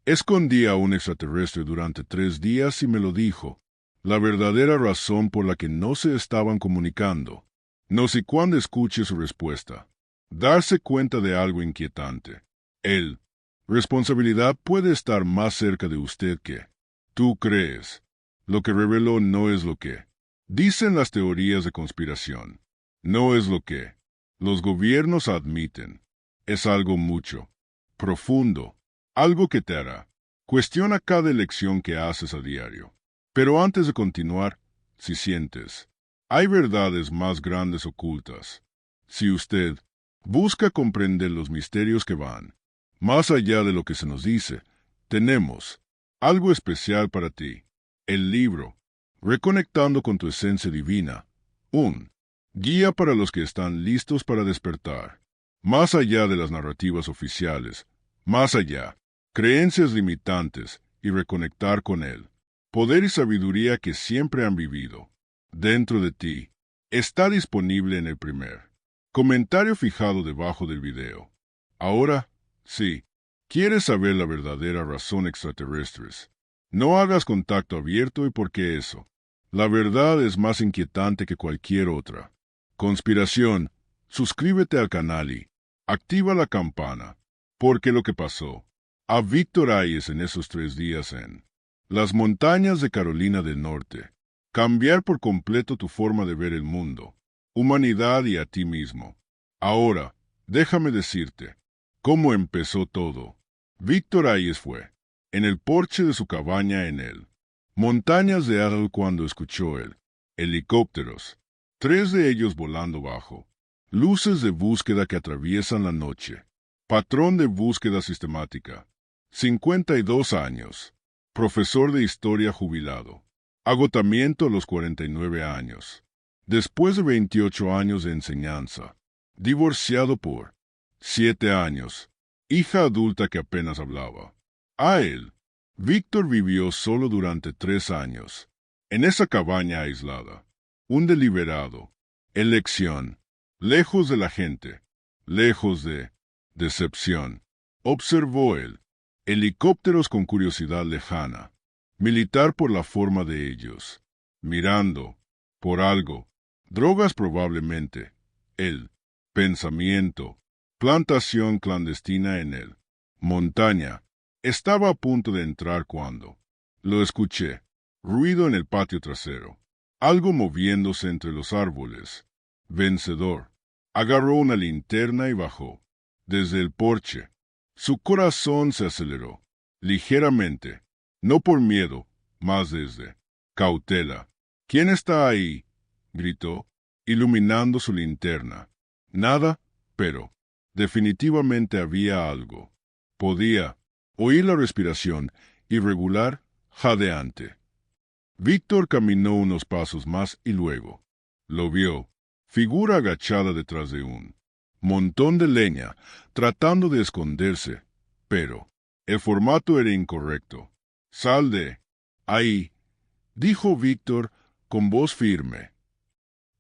Escondí a un extraterrestre durante 3 días y me lo dijo. La verdadera razón por la que no se estaban comunicando. No sé cuándo escuche su respuesta. Darse cuenta de algo inquietante. Él. Responsabilidad puede estar más cerca de usted que tú crees. Lo que reveló no es lo que dicen las teorías de conspiración. No es lo que los gobiernos admiten. Es algo mucho, profundo, algo que te hará. Cuestiona cada elección que haces a diario. Pero antes de continuar, si sientes, hay verdades más grandes ocultas. Si usted busca comprender los misterios que van más allá de lo que se nos dice, tenemos algo especial para ti. El libro, Reconectando con tu esencia divina, un guía para los que están listos para despertar. Más allá de las narrativas oficiales, más allá, creencias limitantes y reconectar con él. Poder y sabiduría que siempre han vivido dentro de ti. Está disponible en el primer comentario fijado debajo del video. Ahora, sí, quieres saber la verdadera razón extraterrestres. No hagas contacto abierto y por qué eso. La verdad es más inquietante que cualquier otra. Conspiración, suscríbete al canal y activa la campana. Porque lo que pasó a Víctor Hayes en esos 3 días en las montañas de Carolina del Norte. Cambiar por completo tu forma de ver el mundo, humanidad y a ti mismo. Ahora, déjame decirte cómo empezó todo. Víctor Hayes fue en el porche de su cabaña en el montañas de Adel cuando escuchó el helicópteros, 3 de ellos volando bajo, luces de búsqueda que atraviesan la noche, patrón de búsqueda sistemática, 52 años. Profesor de historia jubilado. Agotamiento a los 49 años. Después de 28 años de enseñanza. Divorciado por 7 años. Hija adulta que apenas hablaba. A él, Víctor vivió solo durante 3 años. En esa cabaña aislada. Un deliberado. Elección. Lejos de la gente. Lejos de decepción. Observó él. Helicópteros con curiosidad lejana, militar por la forma de ellos, mirando, por algo, drogas probablemente, el pensamiento, plantación clandestina en él, montaña. Estaba a punto de entrar cuando lo escuché, ruido en el patio trasero, algo moviéndose entre los árboles. Vencedor, agarró una linterna y bajó, desde el porche. Su corazón se aceleró, ligeramente, no por miedo, más desde cautela. ¿Quién está ahí?, gritó, iluminando su linterna. Nada, pero definitivamente había algo. Podía oír la respiración irregular, jadeante. Víctor caminó unos pasos más y luego lo vio, figura agachada detrás de un montón de leña, tratando de esconderse, pero el formato era incorrecto. «Sal de ahí», dijo Víctor con voz firme.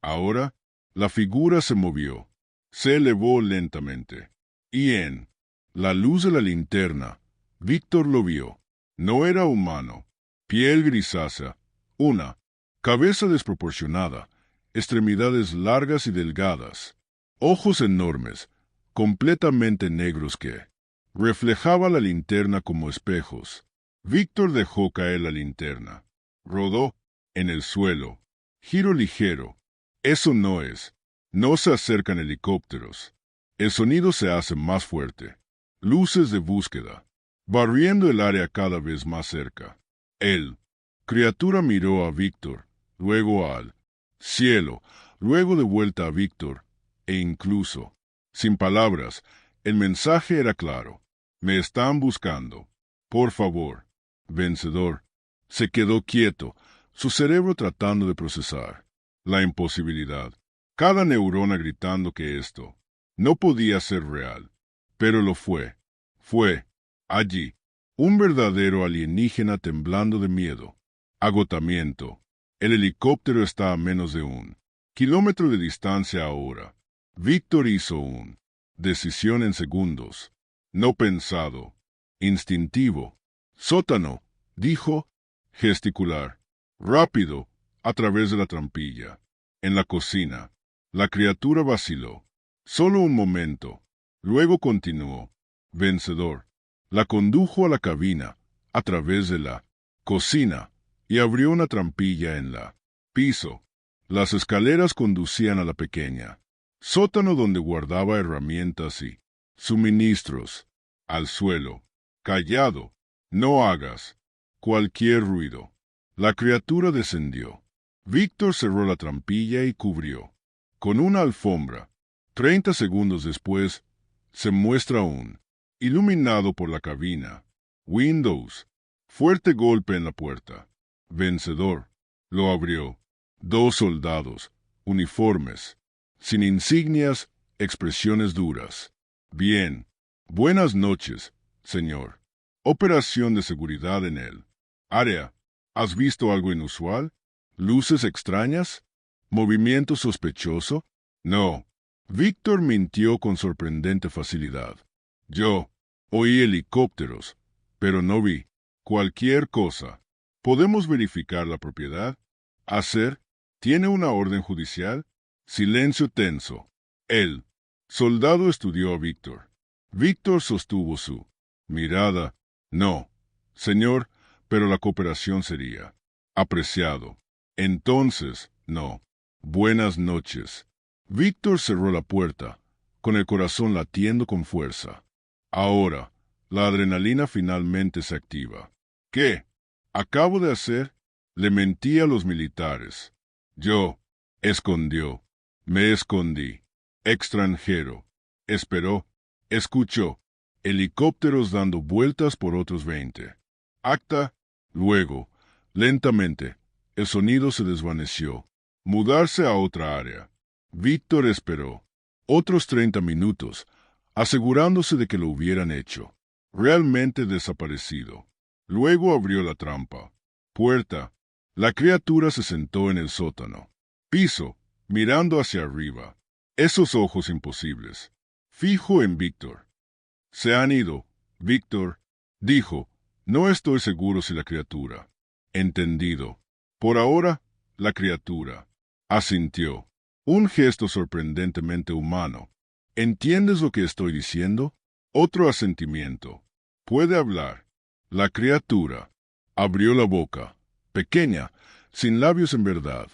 Ahora la figura se movió, se elevó lentamente, y en la luz de la linterna, Víctor lo vio. No era humano, piel grisácea, una cabeza desproporcionada, extremidades largas y delgadas, ojos enormes, completamente negros que reflejaba la linterna como espejos. Víctor dejó caer la linterna. Rodó en el suelo. Giro ligero. Eso no es. No se acercan helicópteros. El sonido se hace más fuerte. Luces de búsqueda, barriendo el área cada vez más cerca. Él, criatura, miró a Víctor, luego al cielo, luego de vuelta a Víctor, e incluso, sin palabras, el mensaje era claro. Me están buscando. Por favor. Vencedor. Se quedó quieto, su cerebro tratando de procesar la imposibilidad. Cada neurona gritando que esto no podía ser real. Pero lo fue. Fue, allí, un verdadero alienígena temblando de miedo. Agotamiento. El helicóptero está a menos de 1 kilómetro de distancia ahora. Víctor hizo una decisión en segundos. No pensado. Instintivo. Sótano, dijo, gesticular. Rápido, a través de la trampilla. En la cocina. La criatura vaciló. Solo un momento. Luego continuó. Vencedor. La condujo a la cabina, a través de la cocina, y abrió una trampilla en la piso. Las escaleras conducían a la pequeña sótano donde guardaba herramientas y suministros. Al suelo. Callado. No hagas cualquier ruido. La criatura descendió. Víctor cerró la trampilla y cubrió con una alfombra. 30 segundos después, se muestra aún, iluminado por la cabina. Windows. Fuerte golpe en la puerta. Vencedor. Lo abrió. 2 soldados, uniformes, sin insignias, expresiones duras. Bien. Buenas noches, señor. Operación de seguridad en el área. ¿Has visto algo inusual? ¿Luces extrañas? ¿Movimiento sospechoso? No. Víctor mintió con sorprendente facilidad. Yo oí helicópteros, pero no vi cualquier cosa. ¿Podemos verificar la propiedad? ¿Hacer? ¿Tiene una orden judicial? Silencio tenso. El soldado estudió a Víctor. Víctor sostuvo su mirada. No, señor, pero la cooperación sería apreciado. Entonces, no. Buenas noches. Víctor cerró la puerta, con el corazón latiendo con fuerza. Ahora, la adrenalina finalmente se activa. ¿Qué acabo de hacer? Le mentí a los militares. Yo. Escondió. Me escondí. Extranjero. Esperó. Escuchó. Helicópteros dando vueltas por otros 20. Acta. Luego, lentamente, el sonido se desvaneció. Mudarse a otra área. Víctor esperó. Otros 30 minutos, asegurándose de que lo hubieran hecho. Realmente desaparecido. Luego abrió la trampa. Puerta. La criatura se sentó en el sótano. Piso, mirando hacia arriba. Esos ojos imposibles. Fijo en Víctor. Se han ido, Víctor, dijo. No estoy seguro si la criatura. Entendido. Por ahora, la criatura. Asintió. Un gesto sorprendentemente humano. ¿Entiendes lo que estoy diciendo? Otro asentimiento. Puede hablar. La criatura abrió la boca, pequeña, sin labios en verdad,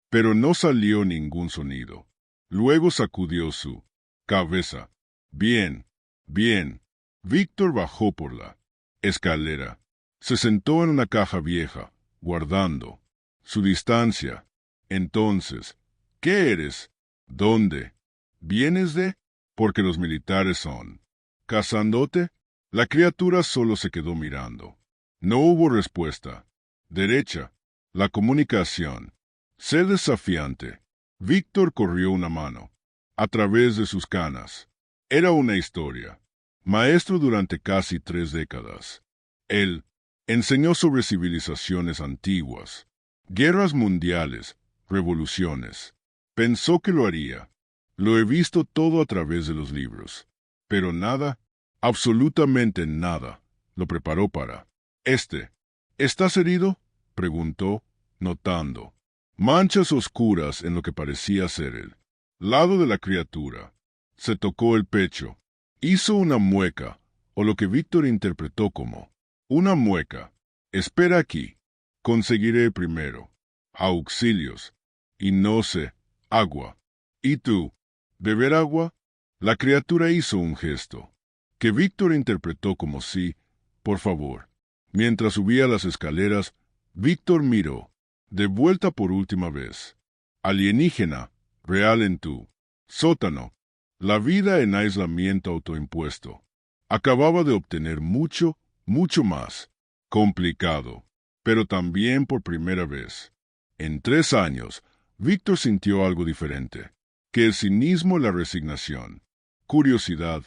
pero no salió ningún sonido. Luego sacudió su cabeza. Bien, bien. Víctor bajó por la escalera. Se sentó en una caja vieja, guardando su distancia. Entonces, ¿qué eres? ¿Dónde? ¿Vienes de? Porque los militares son. ¿Cazándote? La criatura solo se quedó mirando. No hubo respuesta. Derecha. La comunicación. Sé desafiante. Víctor corrió una mano a través de sus canas. Era una historia. Maestro durante casi 3 décadas. Él enseñó sobre civilizaciones antiguas, guerras mundiales, revoluciones. Pensó que lo haría. Lo he visto todo a través de los libros. Pero nada, absolutamente nada, lo preparó para este. ¿Estás herido? Preguntó, notando manchas oscuras en lo que parecía ser el lado de la criatura. Se tocó el pecho. Hizo una mueca, o lo que Víctor interpretó como una mueca. Espera aquí. Conseguiré primero auxilios. Y no sé, agua. ¿Y tú? ¿Beber agua? La criatura hizo un gesto, que Víctor interpretó como sí, por favor. Mientras subía las escaleras, Víctor miró, de vuelta por última vez. Alienígena, real en tu sótano. La vida en aislamiento autoimpuesto. Acababa de obtener mucho, mucho más. Complicado, pero también por primera vez. En 3 años, Víctor sintió algo diferente, que el cinismo y la resignación. Curiosidad,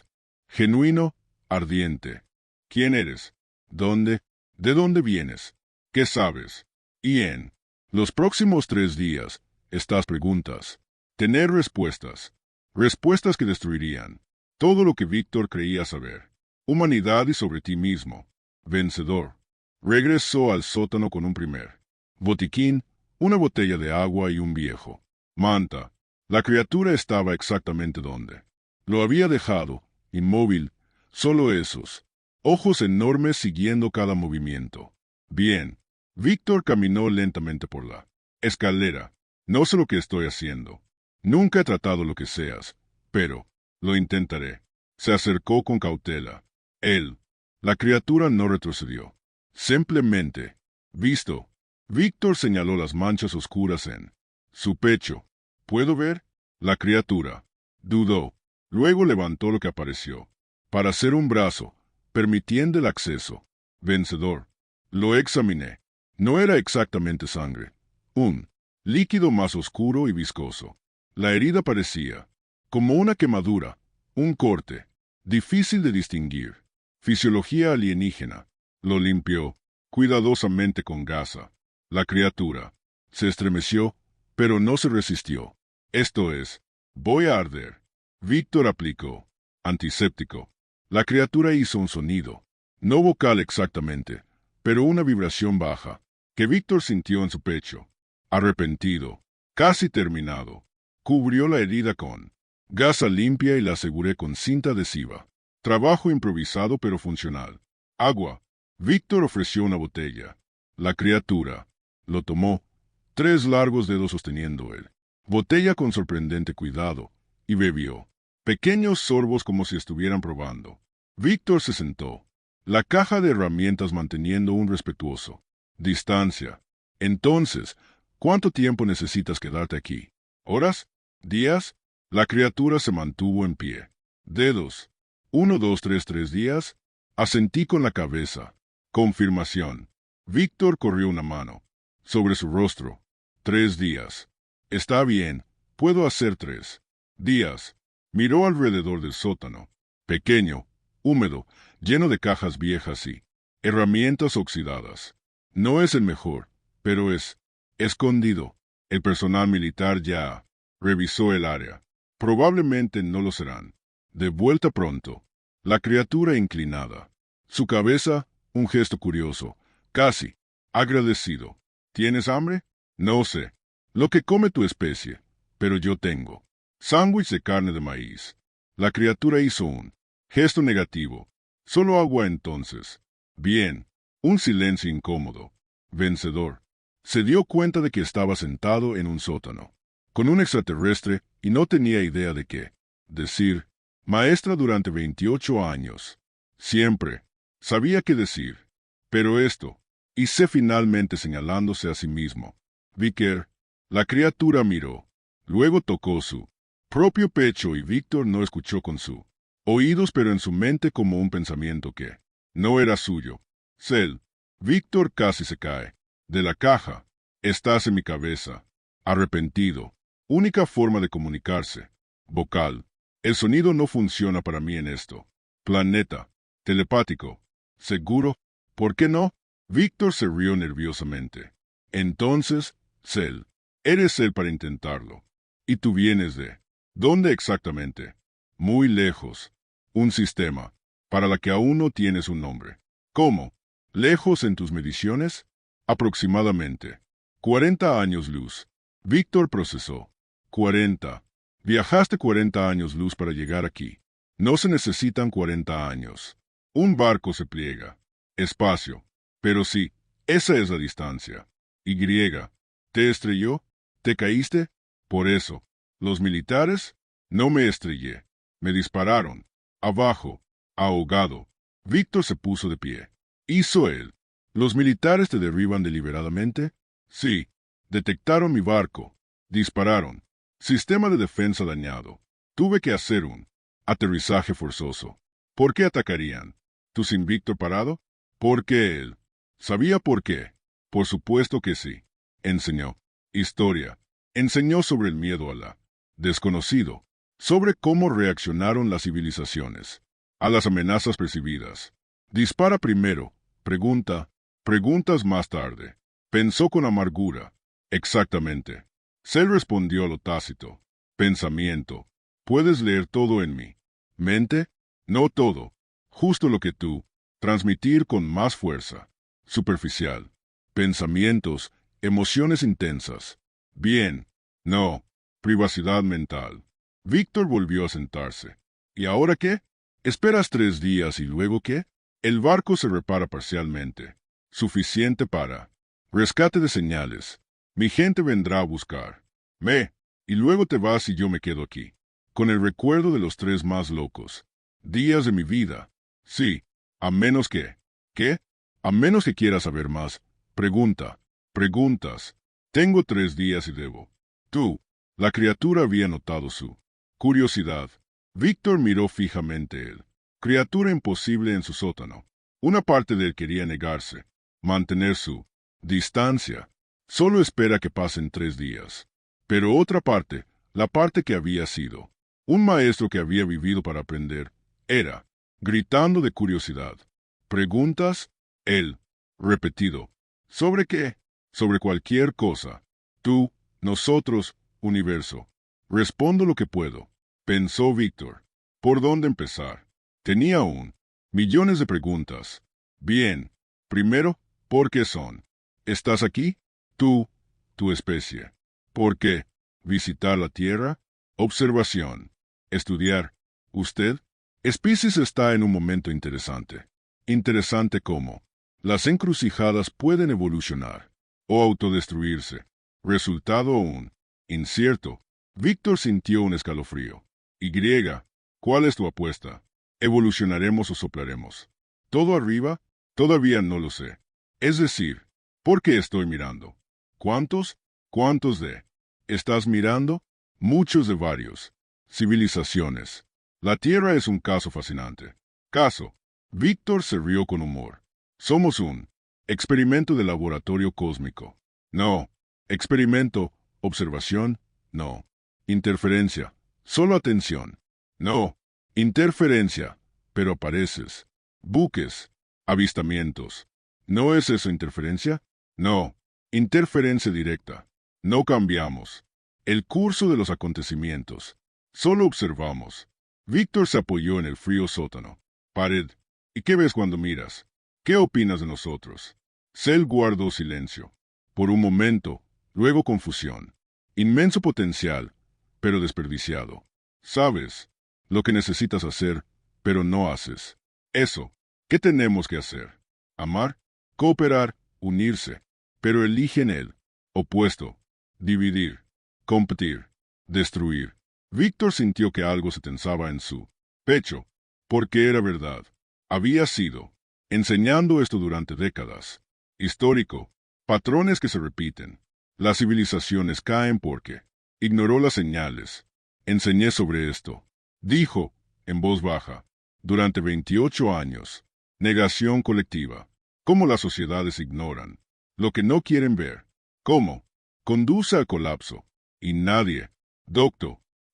genuino, ardiente. ¿Quién eres? ¿Dónde? ¿De dónde vienes? ¿Qué sabes? Y en los próximos 3 días, estas preguntas. Tener respuestas. Respuestas que destruirían todo lo que Víctor creía saber. Humanidad y sobre ti mismo. Vencedor. Regresó al sótano con un primer botiquín, una botella de agua y un viejo manta. La criatura estaba exactamente donde lo había dejado, inmóvil, solo esos ojos enormes siguiendo cada movimiento. Bien. Víctor caminó lentamente por la escalera. No sé lo que estoy haciendo. Nunca he tratado lo que seas, pero lo intentaré. Se acercó con cautela. La criatura no retrocedió. Simplemente, visto. Víctor señaló las manchas oscuras en su pecho. ¿Puedo ver? La criatura dudó. Luego levantó lo que apareció. Para hacer un brazo, permitiendo el acceso. Vencedor. Lo examiné. No era exactamente sangre. Un líquido más oscuro y viscoso. La herida parecía como una quemadura, un corte, difícil de distinguir. Fisiología alienígena. Lo limpió cuidadosamente con gasa. La criatura se estremeció, pero no se resistió. Esto es, voy a arder. Víctor aplicó antiséptico. La criatura hizo un sonido, no vocal exactamente, pero una vibración baja, que Víctor sintió en su pecho. Arrepentido, casi terminado, cubrió la herida con gasa limpia y la aseguré con cinta adhesiva. Trabajo improvisado pero funcional. Agua. Víctor ofreció una botella. La criatura lo tomó, 3 largos dedos sosteniendo él. Botella con sorprendente cuidado, y bebió. Pequeños sorbos como si estuvieran probando. Víctor se sentó, la caja de herramientas manteniendo un respetuoso distancia. Entonces, ¿cuánto tiempo necesitas quedarte aquí? ¿Horas? ¿Días? La criatura se mantuvo en pie. Dedos. 1, 2, 3, 3 días. Asentí con la cabeza. Confirmación. Víctor corrió una mano sobre su rostro. 3 días. Está bien, puedo hacer 3 días. Miró alrededor del sótano. Pequeño, húmedo, lleno de cajas viejas y herramientas oxidadas. No es el mejor, pero es escondido. El personal militar ya revisó el área. Probablemente no lo serán. De vuelta pronto. La criatura inclinada. Su cabeza, un gesto curioso, casi agradecido. ¿Tienes hambre? No sé. Lo que come tu especie, pero yo tengo. Sándwich de carne de maíz. La criatura hizo un gesto negativo. Solo agua entonces. Bien. Un silencio incómodo. Vencedor. Se dio cuenta de que estaba sentado en un sótano, con un extraterrestre, y no tenía idea de qué decir. Maestra durante 28 años. Siempre sabía qué decir. Pero esto, hice finalmente señalándose a sí mismo. Vicker. La criatura miró. Luego tocó su propio pecho y Víctor no escuchó con sus oídos pero en su mente como un pensamiento que no era suyo. Cel. Víctor casi se cae. De la caja. Estás en mi cabeza. Arrepentido. Única forma de comunicarse. Vocal. El sonido no funciona para mí en esto. Planeta. Telepático. ¿Seguro? ¿Por qué no? Víctor se rió nerviosamente. Entonces, Cel. Eres él para intentarlo. Y tú vienes de... ¿Dónde exactamente? Muy lejos. Un sistema, para la que aún no tienes un nombre. ¿Cómo? ¿Lejos en tus mediciones? Aproximadamente. 40 años luz. Víctor procesó. 40. Viajaste 40 años luz para llegar aquí. No se necesitan 40 años. Un barco se pliega. Espacio. Pero sí, esa es la distancia. Y. ¿Te estrelló? ¿Te caíste? Por eso. ¿Los militares? No me estrellé. Me dispararon. Abajo. Ahogado. Víctor se puso de pie. ¿Hizo él? ¿Los militares te derriban deliberadamente? Sí. Detectaron mi barco. Dispararon. Sistema de defensa dañado. Tuve que hacer un aterrizaje forzoso. ¿Por qué atacarían? ¿Tu sin Víctor parado? ¿Por qué él? ¿Sabía por qué? Por supuesto que sí. Enseñó. Historia. Enseñó sobre el miedo a la desconocido. Sobre cómo reaccionaron las civilizaciones a las amenazas percibidas. Dispara primero. Pregunta. Preguntas más tarde. Pensó con amargura. Exactamente. Cell respondió a lo tácito. Pensamiento. Puedes leer todo en mí. Mente. No todo. Justo lo que tú. Transmitir con más fuerza. superficial. Pensamientos, emociones intensas. Bien. No. Privacidad mental. Víctor volvió a sentarse. ¿Y ahora qué? ¿Esperas 3 días y luego qué? El barco se repara parcialmente. Suficiente para rescate de señales. Mi gente vendrá a buscar. Y luego te vas y yo me quedo aquí. Con el recuerdo de los 3 más locos días de mi vida. Sí, a menos que... ¿Qué? A menos que quieras saber más. Pregunta. Preguntas. Tengo 3 días y debo. Tú. La criatura había notado su curiosidad. Víctor miró fijamente él. Criatura imposible en su sótano. Una parte de él quería negarse, mantener su distancia. Solo espera que pasen 3 días. Pero otra parte, la parte que había sido un maestro que había vivido para aprender, era, gritando de curiosidad. ¿Preguntas? Él, repetido. ¿Sobre qué? Sobre cualquier cosa. Tú, nosotros, universo. Respondo lo que puedo. Pensó Víctor. ¿Por dónde empezar? Tenía aún millones de preguntas. Bien. Primero, ¿por qué son? ¿Estás aquí? Tú, tu especie. ¿Por qué? ¿Visitar la Tierra? Observación. Estudiar. ¿Usted? Especies está en un momento interesante. Interesante como las encrucijadas pueden evolucionar o autodestruirse. Resultado aún incierto. Víctor sintió un escalofrío. Y, ¿cuál es tu apuesta? ¿Evolucionaremos o soplaremos? ¿Todo arriba? Todavía no lo sé. Es decir, ¿por qué estoy mirando? ¿Cuántos? ¿Cuántos de? ¿Estás mirando? Muchos de varios. Civilizaciones. La Tierra es un caso fascinante. Caso. Víctor se rió con humor. Somos un experimento de laboratorio cósmico. No. Experimento. Observación. No. Interferencia. Solo atención. No. Interferencia. Pero apareces. Buques. Avistamientos. ¿No es eso interferencia? No. Interferencia directa. No cambiamos el curso de los acontecimientos. Solo observamos. Víctor se apoyó en el frío sótano. Pared. ¿Y qué ves cuando miras? ¿Qué opinas de nosotros? Cell guardó silencio. Por un momento, luego confusión. Inmenso potencial, pero desperdiciado. Sabes lo que necesitas hacer, pero no haces. Eso. ¿Qué tenemos que hacer? Amar, cooperar, unirse. Pero eligen el opuesto. Dividir, competir, destruir. Víctor sintió que algo se tensaba en su pecho, porque era verdad. Había sido enseñando esto durante décadas. Histórico. Patrones que se repiten. Las civilizaciones caen porque ignoró las señales. Enseñé sobre esto. Dijo, en voz baja, durante 28 años. Negación colectiva. Cómo las sociedades ignoran lo que no quieren ver. Cómo conduce al colapso. Y nadie,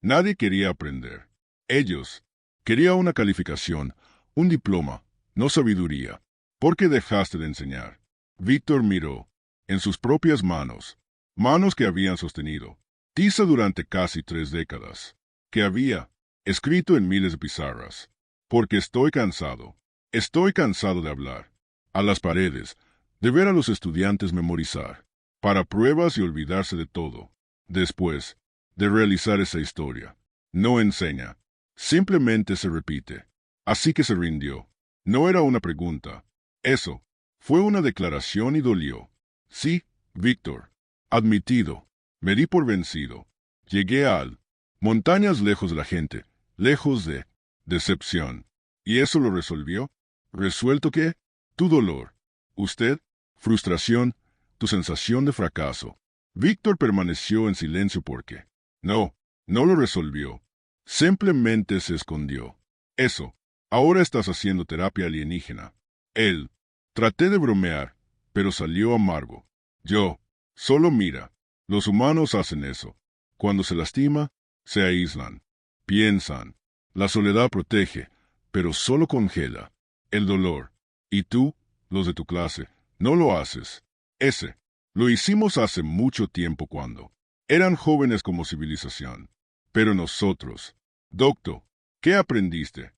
nadie quería aprender. Ellos quería una calificación, un diploma, no sabiduría. ¿Por qué dejaste de enseñar? Víctor miró en sus propias manos, manos que habían sostenido tiza durante casi 3 décadas, que había escrito en miles de pizarras. Porque estoy cansado de hablar a las paredes, de ver a los estudiantes memorizar, para pruebas y olvidarse de todo. Después de realizar esa historia, no enseña, simplemente se repite. Así que se rindió. No era una pregunta. Eso fue una declaración y dolió. Sí, Víctor. Admitido. Me di por vencido. Llegué al montañas lejos de la gente, lejos de decepción. ¿Y eso lo resolvió? ¿Resuelto qué? Tu dolor. Usted, frustración, tu sensación de fracaso. Víctor permaneció en silencio porque no lo resolvió. Simplemente se escondió. Eso. Ahora estás haciendo terapia alienígena. Él. Traté de bromear, pero salió amargo. Yo. Solo mira. Los humanos hacen eso. Cuando se lastima, se aíslan. Piensan. La soledad protege, pero solo congela el dolor. Y tú, los de tu clase, no lo haces. Lo hicimos hace mucho tiempo cuando eran jóvenes como civilización. Pero nosotros, ¿qué aprendiste?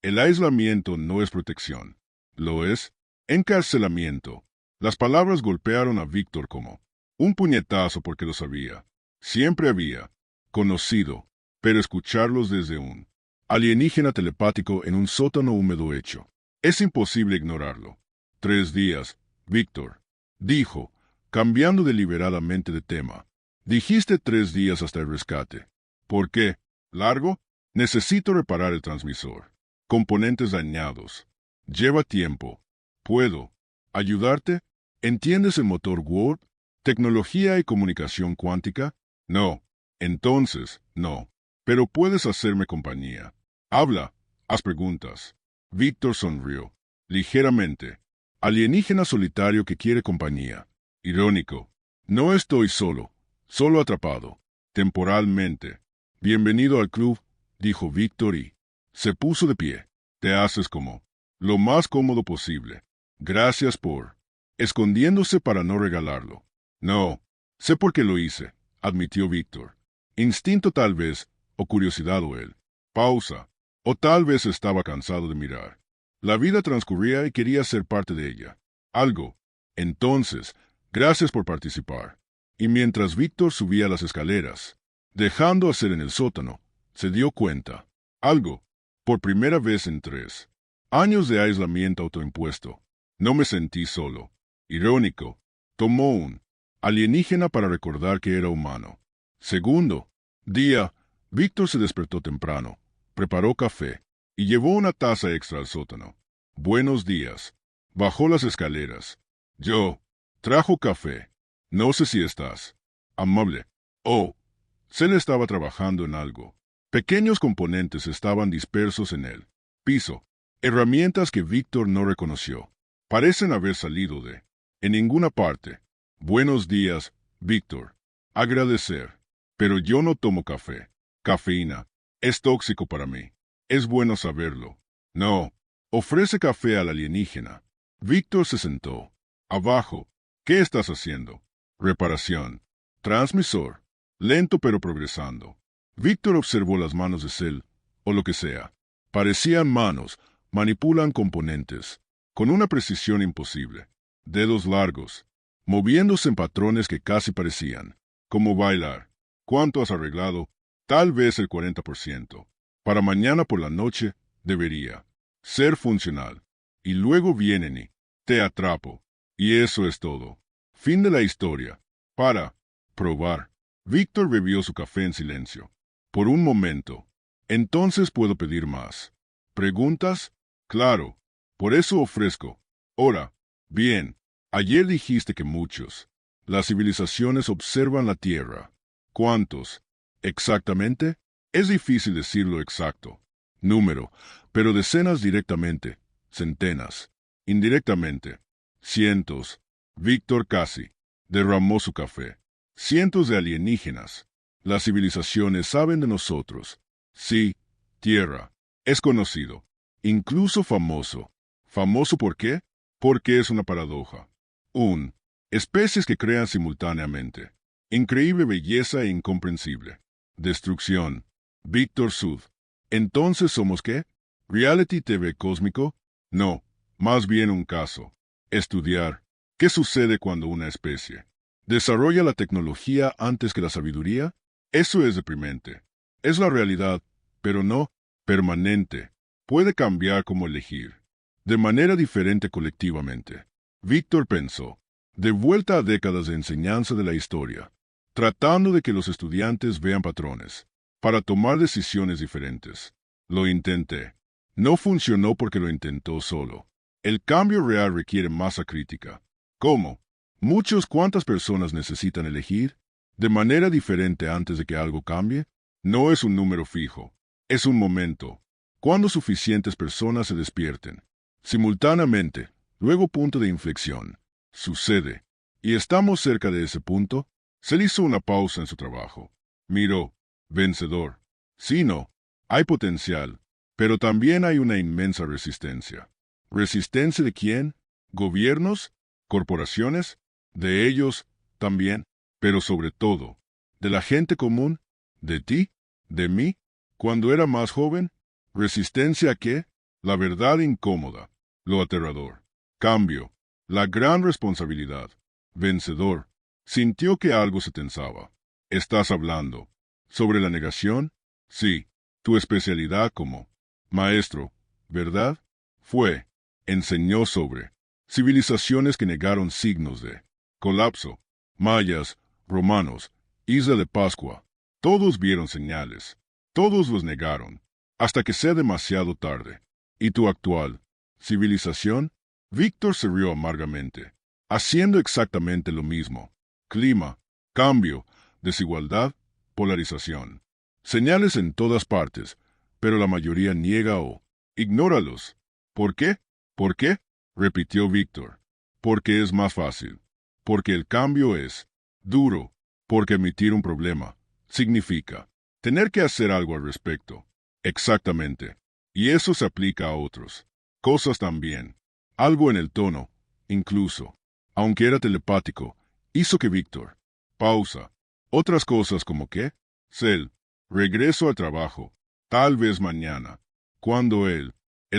El aislamiento no es protección. ¿Lo es? Encarcelamiento. Las palabras golpearon a Víctor como un puñetazo porque lo sabía. Siempre había conocido, pero escucharlos desde un alienígena telepático en un sótano húmedo hecho. Es imposible ignorarlo. 3 días, Víctor, dijo, cambiando deliberadamente de tema. Dijiste 3 días hasta el rescate. ¿Por qué? ¿Largo? Necesito reparar el transmisor. Componentes dañados. Lleva tiempo. ¿Puedo ayudarte? ¿Entiendes el motor Warp? ¿Tecnología y comunicación cuántica? No. Entonces, no. Pero puedes hacerme compañía. Habla. Haz preguntas. Víctor sonrió. Ligeramente. Alienígena solitario que quiere compañía. Irónico. No estoy solo. Solo atrapado. Temporalmente. Bienvenido al club, dijo Víctor y se puso de pie. Te haces como lo más cómodo posible. Gracias por escondiéndose para no regalarlo. No, sé por qué lo hice, admitió Víctor. Instinto tal vez, o curiosidad o él. Pausa. O tal vez estaba cansado de mirar. La vida transcurría y quería ser parte de ella. Algo. Entonces, gracias por participar. Y mientras Víctor subía las escaleras, dejando hacer en el sótano, se dio cuenta. Algo. Por primera vez en 3 años de aislamiento autoimpuesto. No me sentí solo. Irónico. Tomó un alienígena para recordar que era humano. Segundo día, Víctor se despertó temprano, preparó café y llevó una taza extra al sótano. Buenos días. Bajó las escaleras. Yo. Trajo café. No sé si estás amable. Oh. Cel estaba trabajando en algo. Pequeños componentes estaban dispersos en el piso. Herramientas que Víctor no reconoció. Parecen haber salido en ninguna parte. Buenos días, Víctor. Agradecer. Pero yo no tomo café. Cafeína. Es tóxico para mí. Es bueno saberlo. No. Ofrece café al alienígena. Víctor se sentó. Abajo. ¿Qué estás haciendo? Reparación. Transmisor. Lento pero progresando. Víctor observó las manos de Cel, o lo que sea. Parecían manos, manipulan componentes, con una precisión imposible. Dedos largos, moviéndose en patrones que casi parecían como bailar. ¿Cuánto has arreglado? Tal vez el 40%. Para mañana por la noche debería ser funcional. Y luego vienen y te atrapo. Y eso es todo. Fin de la historia. Para probar. Víctor bebió su café en silencio. Por un momento. Entonces puedo pedir más. ¿Preguntas? Claro. Por eso ofrezco. Ahora. Bien. Ayer dijiste que muchos. Las civilizaciones observan la Tierra. ¿Cuántos? ¿Exactamente? Es difícil decirlo exacto. Número. Pero decenas directamente. Centenas. Indirectamente. Cientos. Víctor casi derramó su café. Cientos de alienígenas. Las civilizaciones saben de nosotros. Sí, Tierra. Es conocido. Incluso famoso. ¿Famoso por qué? Porque es una paradoja. Especies que crean simultáneamente. Increíble belleza e incomprensible. Destrucción. Víctor Sud. ¿Entonces somos qué? ¿Reality TV cósmico? No. Más bien un caso. Estudiar. ¿Qué sucede cuando una especie desarrolla la tecnología antes que la sabiduría? Eso es deprimente. Es la realidad, pero no permanente. Puede cambiar como elegir. De manera diferente colectivamente. Víctor pensó. De vuelta a décadas de enseñanza de la historia. Tratando de que los estudiantes vean patrones. Para tomar decisiones diferentes. Lo intenté. No funcionó porque lo intentó solo. El cambio real requiere masa crítica. ¿Cómo? ¿Cuántas personas necesitan elegir? ¿De manera diferente antes de que algo cambie? No es un número fijo. Es un momento. Cuando suficientes personas se despierten. Simultáneamente. Luego punto de inflexión. Sucede. ¿Y estamos cerca de ese punto? Se hizo una pausa en su trabajo. Miró. Vencedor. Sí, no. Hay potencial. Pero también hay una inmensa resistencia. ¿Resistencia de quién? ¿Gobiernos? ¿Corporaciones? De ellos, también. Pero sobre todo, ¿de la gente común? ¿De ti? ¿De mí? Cuando era más joven. ¿Resistencia a qué? La verdad incómoda. Lo aterrador. Cambio. La gran responsabilidad. Vencedor. Sintió que algo se tensaba. ¿Estás hablando sobre la negación? Sí. Tu especialidad como maestro, ¿verdad? Fue. Enseñó sobre civilizaciones que negaron signos de colapso. Mayas, romanos, Isla de Pascua. Todos vieron señales. Todos los negaron. Hasta que sea demasiado tarde. ¿Y tu actual civilización? Víctor se rió amargamente. Haciendo exactamente lo mismo. Clima, cambio, desigualdad, polarización. Señales en todas partes, pero la mayoría niega o ignóralos. ¿Por qué? ¿Por qué? Repitió Víctor. Porque es más fácil. Porque el cambio es duro. Porque admitir un problema significa tener que hacer algo al respecto. Exactamente. Y eso se aplica a otros. Cosas también. Algo en el tono, incluso, aunque era telepático, hizo que Víctor. Pausa. Otras cosas como que, Cel, regreso al trabajo, tal vez mañana. Cuando el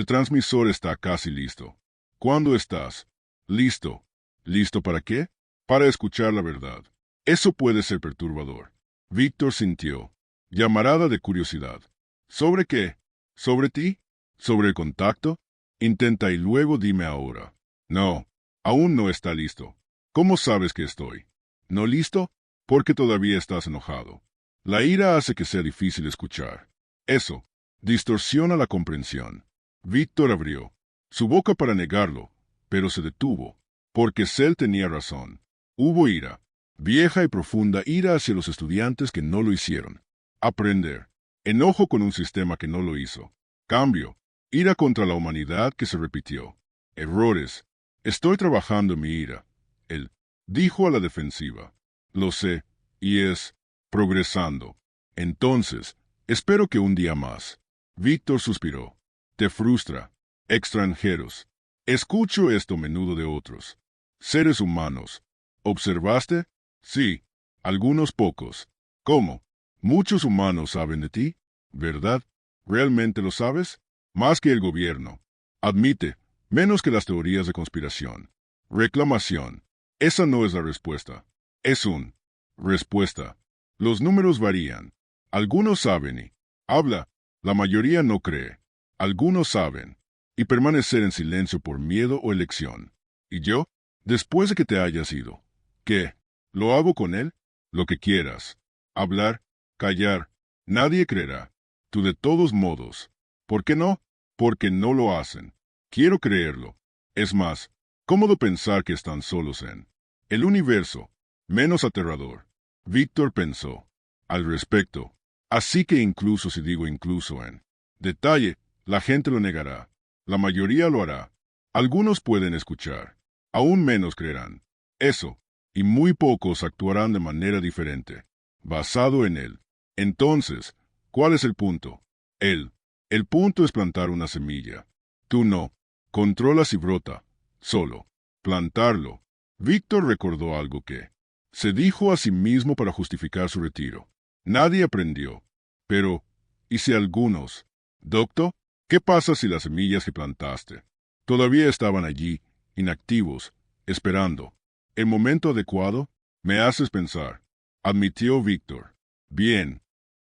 transmisor está casi listo. ¿Cuándo estás? Listo. ¿Listo para qué? Para escuchar la verdad. Eso puede ser perturbador. Víctor sintió. Llamarada de curiosidad. ¿Sobre qué? ¿Sobre ti? ¿Sobre el contacto? Intenta y luego dime ahora. No, aún no está listo. ¿Cómo sabes que estoy? ¿No listo? Porque todavía estás enojado. La ira hace que sea difícil escuchar. Eso distorsiona la comprensión. Víctor abrió su boca para negarlo, pero se detuvo, porque Cell tenía razón. Hubo ira, vieja y profunda ira hacia los estudiantes que no lo hicieron. Aprender. Enojo con un sistema que no lo hizo. Cambio. Ira contra la humanidad que se repitió. Errores. Estoy trabajando en mi ira. Él dijo a la defensiva. Lo sé, y es progresando. Entonces, espero que un día más. Víctor suspiró. Te frustra. Extranjeros. Escucho esto a menudo de otros. Seres humanos. ¿Observaste? Sí. Algunos pocos. ¿Cómo? Muchos humanos saben de ti, ¿verdad? ¿Realmente lo sabes? Más que el gobierno. Admite, menos que las teorías de conspiración. Reclamación. Esa no es la respuesta. Es un respuesta. Los números varían. Algunos saben y habla. La mayoría no cree. Algunos saben. Y permanecer en silencio por miedo o elección. ¿Y yo? Después de que te hayas ido. ¿Qué? ¿Lo hago con él? Lo que quieras. Hablar, callar. Nadie creerá. Tú de todos modos. ¿Por qué no? Porque no lo hacen. Quiero creerlo. Es más, cómodo pensar que están solos en el universo. Menos aterrador. Víctor pensó al respecto. Así que incluso si digo incluso en detalle, la gente lo negará. La mayoría lo hará. Algunos pueden escuchar. Aún menos creerán. Eso. Y muy pocos actuarán de manera diferente. Basado en él. Entonces, ¿cuál es el punto? Él. El punto es plantar una semilla. Tú no. Controlas y brota. Solo. Plantarlo. Víctor recordó algo que se dijo a sí mismo para justificar su retiro. Nadie aprendió. Pero, ¿y si algunos? Doctor, ¿qué pasa si las semillas que plantaste todavía estaban allí, inactivos, esperando el momento adecuado? Me haces pensar, admitió Víctor. Bien.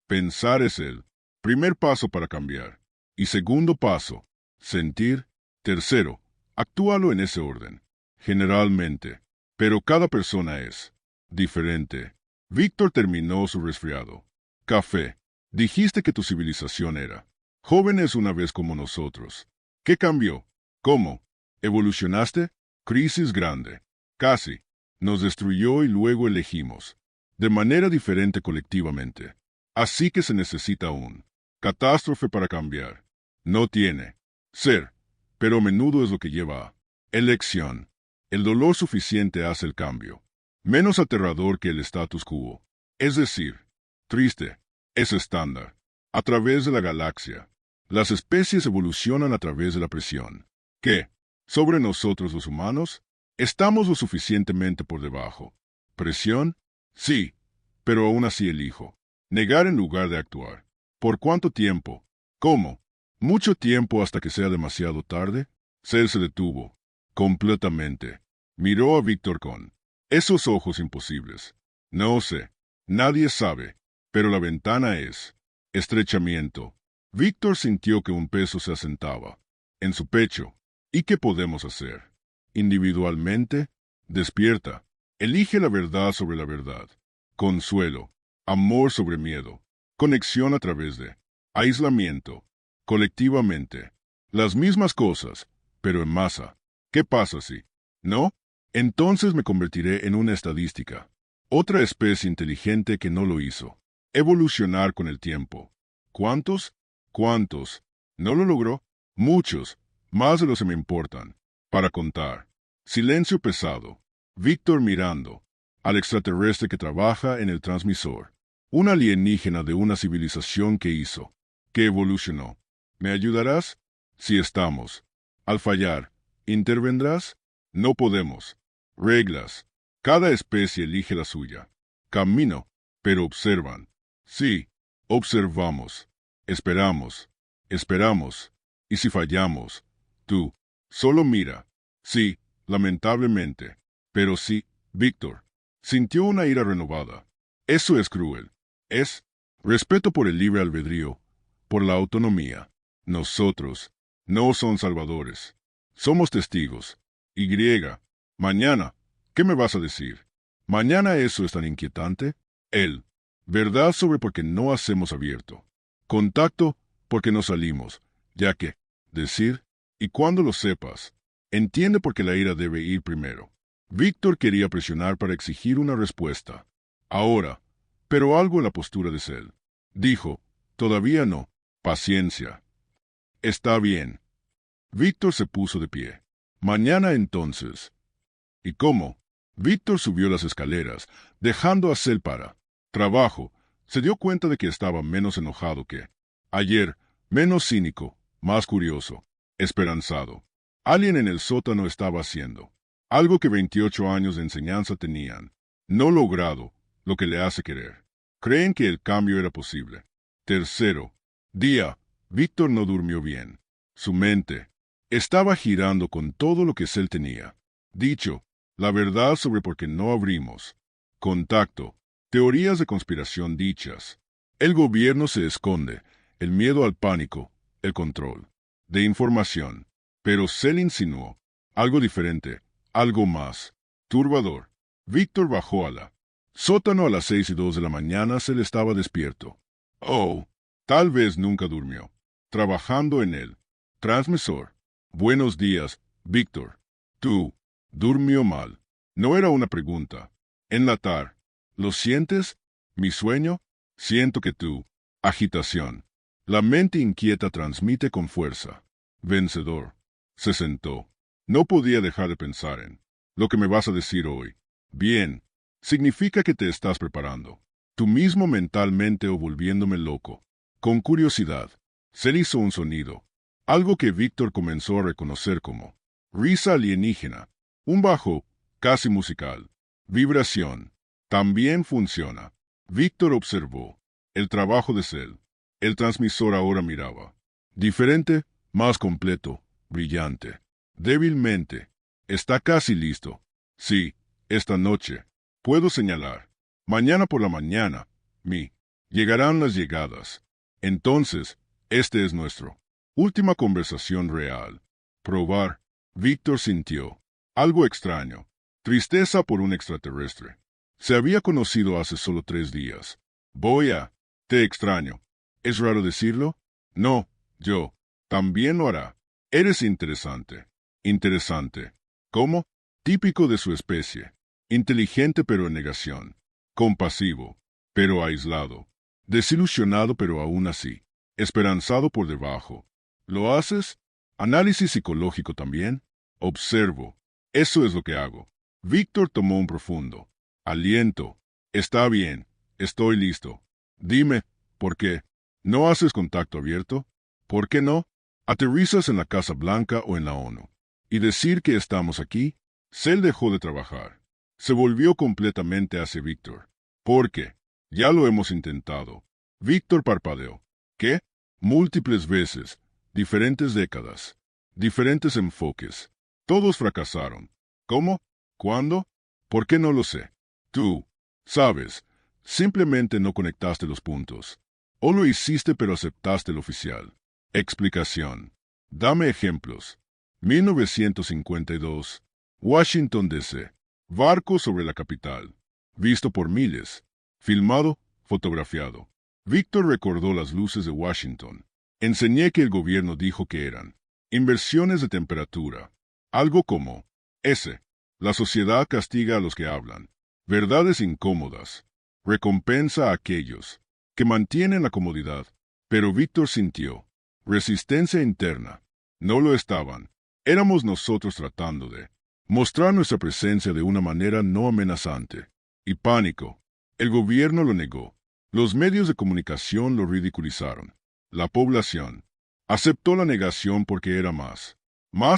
Pensar es el primer paso para cambiar. Y segundo paso, sentir. Tercero, actúalo en ese orden. Generalmente. Pero cada persona es diferente. Víctor terminó su resfriado. Café. Dijiste que tu civilización era jóvenes una vez como nosotros. ¿Qué cambió? ¿Cómo? ¿Evolucionaste? Crisis grande. Casi. Nos destruyó y luego elegimos. De manera diferente colectivamente. Así que se necesita un catástrofe para cambiar. No tiene ser, pero a menudo es lo que lleva a elección. El dolor suficiente hace el cambio. Menos aterrador que el status quo. Es decir, triste. Es estándar. A través de la galaxia. Las especies evolucionan a través de la presión. ¿Qué? ¿Sobre nosotros los humanos? Estamos lo suficientemente por debajo. ¿Presión? Sí, pero aún así elijo negar en lugar de actuar. ¿Por cuánto tiempo? ¿Cómo? ¿Mucho tiempo hasta que sea demasiado tarde? Cell se detuvo. Completamente. Miró a Víctor con esos ojos imposibles. No sé. Nadie sabe. Pero la ventana es. Estrechamiento. Víctor sintió que un peso se asentaba en su pecho. ¿Y qué podemos hacer? Individualmente, despierta. Elige la verdad sobre la verdad. Consuelo. Amor sobre miedo. Conexión a través de aislamiento. Colectivamente. Las mismas cosas, pero en masa. ¿Qué pasa si? ¿No? Entonces me convertiré en una estadística. Otra especie inteligente que no lo hizo. Evolucionar con el tiempo. ¿Cuántos? ¿Cuántos? ¿No lo logró? Muchos. Más de los que me importan. Para contar. Silencio pesado. Víctor mirando. Al extraterrestre que trabaja en el transmisor. Un alienígena de una civilización que hizo. Que evolucionó. ¿Me ayudarás? Si estamos. Al fallar, ¿intervendrás? No podemos. Reglas. Cada especie elige la suya. Camino, pero observan. Sí, observamos. Esperamos. Esperamos. Y si fallamos, tú, solo mira. Sí, lamentablemente. Pero sí, Víctor. Sintió una ira renovada. Eso es cruel. Es respeto por el libre albedrío, por la autonomía. Nosotros no son salvadores. Somos testigos. Y, mañana, ¿qué me vas a decir? Mañana eso es tan inquietante. Él, verdad sobre por qué no hacemos abierto. Contacto porque no salimos, ya que, decir, y cuando lo sepas, entiende por qué la ira debe ir primero. Víctor quería presionar para exigir una respuesta. Ahora, pero algo en la postura de Cell. Dijo, todavía no. Paciencia. Está bien. Víctor se puso de pie. Mañana entonces. ¿Y cómo? Víctor subió las escaleras, dejando a Cell para trabajo. Se dio cuenta de que estaba menos enojado que ayer, menos cínico, más curioso, esperanzado. Alguien en el sótano estaba haciendo algo que 28 años de enseñanza tenían no logrado, lo que le hace querer. Creen que el cambio era posible. Tercero día, Víctor no durmió bien. Su mente estaba girando con todo lo que Cell tenía. Dicho, la verdad sobre por qué no abrimos. Contacto. Teorías de conspiración dichas. El gobierno se esconde. El miedo al pánico. El control. De información. Pero Cell insinuó algo diferente. Algo más. Turbador. Víctor bajó a la sótano a las 6:02 de la mañana. Cell estaba despierto. Oh, tal vez nunca durmió. Trabajando en el transmisor. Buenos días, Víctor. Tú. Durmió mal. No era una pregunta. Enlatar. ¿Lo sientes? ¿Mi sueño? Siento que tú. Agitación. La mente inquieta transmite con fuerza. Vencedor. Se sentó. No podía dejar de pensar en lo que me vas a decir hoy. Bien. Significa que te estás preparando. Tú mismo mentalmente o volviéndome loco. Con curiosidad. Se hizo un sonido. Algo que Víctor comenzó a reconocer como risa alienígena. Un bajo, casi musical. Vibración. También funciona. Víctor observó. El trabajo de Cell. El transmisor ahora miraba. Diferente, más completo, brillante. Débilmente. Está casi listo. Sí, esta noche. Puedo señalar. Mañana por la mañana. Llegarán las llegadas. Entonces, este es nuestro última conversación real. Probar. Víctor sintió algo extraño. Tristeza por un extraterrestre. Se había conocido hace solo 3 días. Te extraño. ¿Es raro decirlo? No, yo. También lo hará. Eres interesante. Interesante. ¿Cómo? Típico de su especie. Inteligente pero en negación. Compasivo, pero aislado. Desilusionado pero aún así. Esperanzado por debajo. ¿Lo haces? ¿Análisis psicológico también? Observo. Eso es lo que hago. Víctor tomó un profundo aliento. Está bien. Estoy listo. Dime, ¿por qué? ¿No haces contacto abierto? ¿Por qué no? ¿Aterrizas en la Casa Blanca o en la ONU? ¿Y decir que estamos aquí? Cell dejó de trabajar. Se volvió completamente hacia Víctor. ¿Por qué? Ya lo hemos intentado. Víctor parpadeó. ¿Qué? Múltiples veces. Diferentes décadas. Diferentes enfoques. Todos fracasaron. ¿Cómo? ¿Cuándo? ¿Por qué? No lo sé. Tú, sabes, simplemente no conectaste los puntos. O lo hiciste pero aceptaste el oficial. Explicación. Dame ejemplos. 1952. Washington, D.C. Barco sobre la capital. Visto por miles. Filmado, fotografiado. Víctor recordó las luces de Washington. Enseñé que el gobierno dijo que eran inversiones de temperatura. Algo como S. La sociedad castiga a los que hablan. Verdades incómodas. Recompensa a aquellos que mantienen la comodidad. Pero Víctor sintió resistencia interna. No lo estaban. Éramos nosotros tratando de mostrar nuestra presencia de una manera no amenazante. Y pánico. El gobierno lo negó. Los medios de comunicación lo ridiculizaron. La población aceptó la negación porque era más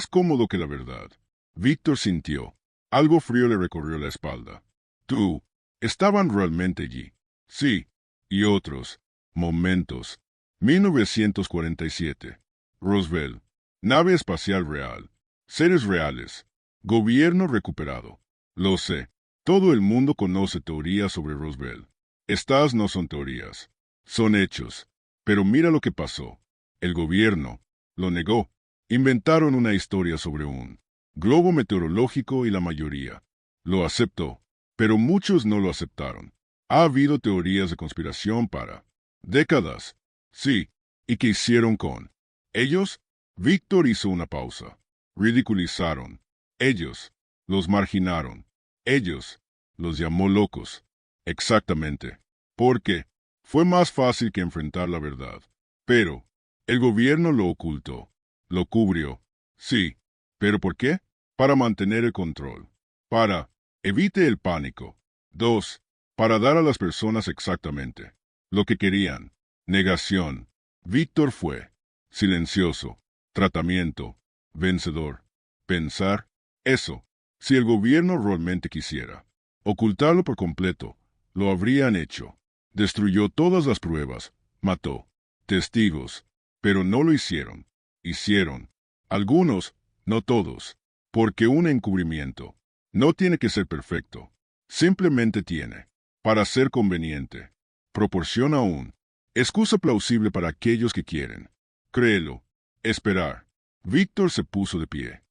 cómodo que la verdad. Víctor sintió. Algo frío le recorrió la espalda. Tú, ¿estaban realmente allí? Sí. Y otros momentos. 1947. Roosevelt. Nave espacial real. Seres reales. Gobierno recuperado. Lo sé. Todo el mundo conoce teorías sobre Roosevelt. Estas no son teorías. Son hechos. Pero mira lo que pasó. El gobierno lo negó. Inventaron una historia sobre un globo meteorológico y la mayoría lo aceptó. Pero muchos no lo aceptaron. Ha habido teorías de conspiración para décadas. Sí. ¿Y qué hicieron con ellos? Víctor hizo una pausa. Ridiculizaron. Ellos los marginaron. Ellos los llamó locos. Exactamente. Porque fue más fácil que enfrentar la verdad. Pero el gobierno lo ocultó. Lo cubrió. Sí. ¿Pero por qué? Para mantener el control. Para evite el pánico. 2. Para dar a las personas exactamente lo que querían. Negación. Víctor fue silencioso. Tratamiento. Vencedor. Pensar. Eso. Si el gobierno realmente quisiera ocultarlo por completo, lo habrían hecho. Destruyó todas las pruebas. Mató testigos. Pero no lo hicieron. Hicieron. Algunos, no todos. Porque un encubrimiento no tiene que ser perfecto. Simplemente tiene para ser conveniente. Proporciona un excusa plausible para aquellos que quieren. Créelo. Esperar. Víctor se puso de pie.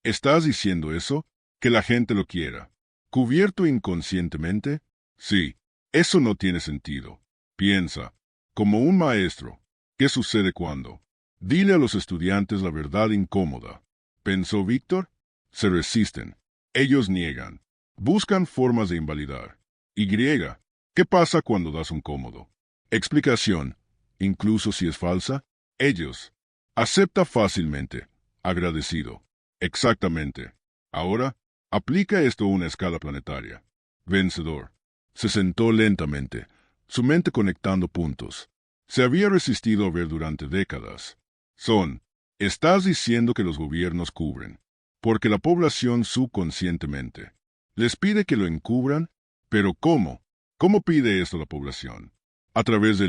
¿Estás diciendo eso? Que la gente lo quiera. ¿Cubierto inconscientemente? Sí. Eso no tiene sentido. Piensa. Como un maestro. ¿Qué sucede cuando? Dile a los estudiantes la verdad incómoda. ¿Pensó Víctor? Se resisten. Ellos niegan. Buscan formas de invalidar. Y. ¿Qué pasa cuando das un cómodo? Explicación. Incluso si es falsa, ellos. Acepta fácilmente. Agradecido. Exactamente. Ahora, aplica esto a una escala planetaria. Vencedor. Se sentó lentamente, su mente conectando puntos. Se había resistido a ver durante décadas. Estás diciendo que los gobiernos cubren, porque la población subconscientemente les pide que lo encubran, pero ¿cómo? ¿Cómo pide esto la población? A través de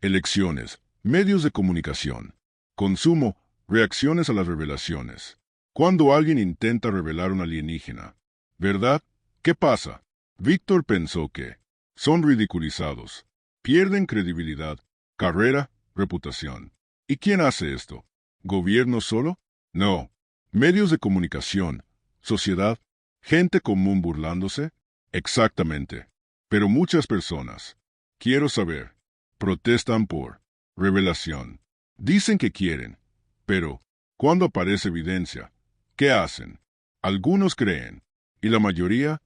elecciones, medios de comunicación, consumo, reacciones a las revelaciones. Cuando alguien intenta revelar un alienígena, ¿verdad? ¿Qué pasa? Víctor pensó que son ridiculizados, pierden credibilidad, carrera, reputación. ¿Y quién hace esto? ¿Gobierno solo? No. Medios de comunicación, sociedad, gente común burlándose. Exactamente. Pero muchas personas, quiero saber, protestan por revelación. Dicen que quieren, pero cuando aparece evidencia, ¿qué hacen? Algunos creen, y la mayoría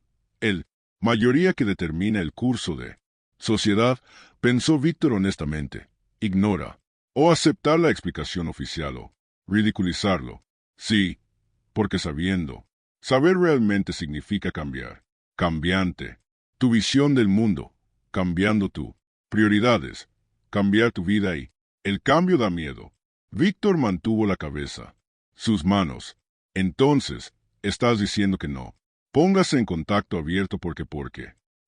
que determina el curso de sociedad, pensó Víctor honestamente, ignora, o aceptar la explicación oficial o ridiculizarlo. Sí, porque saber realmente significa cambiar. Cambiante. Tu visión del mundo, cambiando tu prioridades, cambiar tu vida y el cambio da miedo. Víctor mantuvo la cabeza. Sus manos. Entonces, estás diciendo que no. Póngase en contacto abierto porque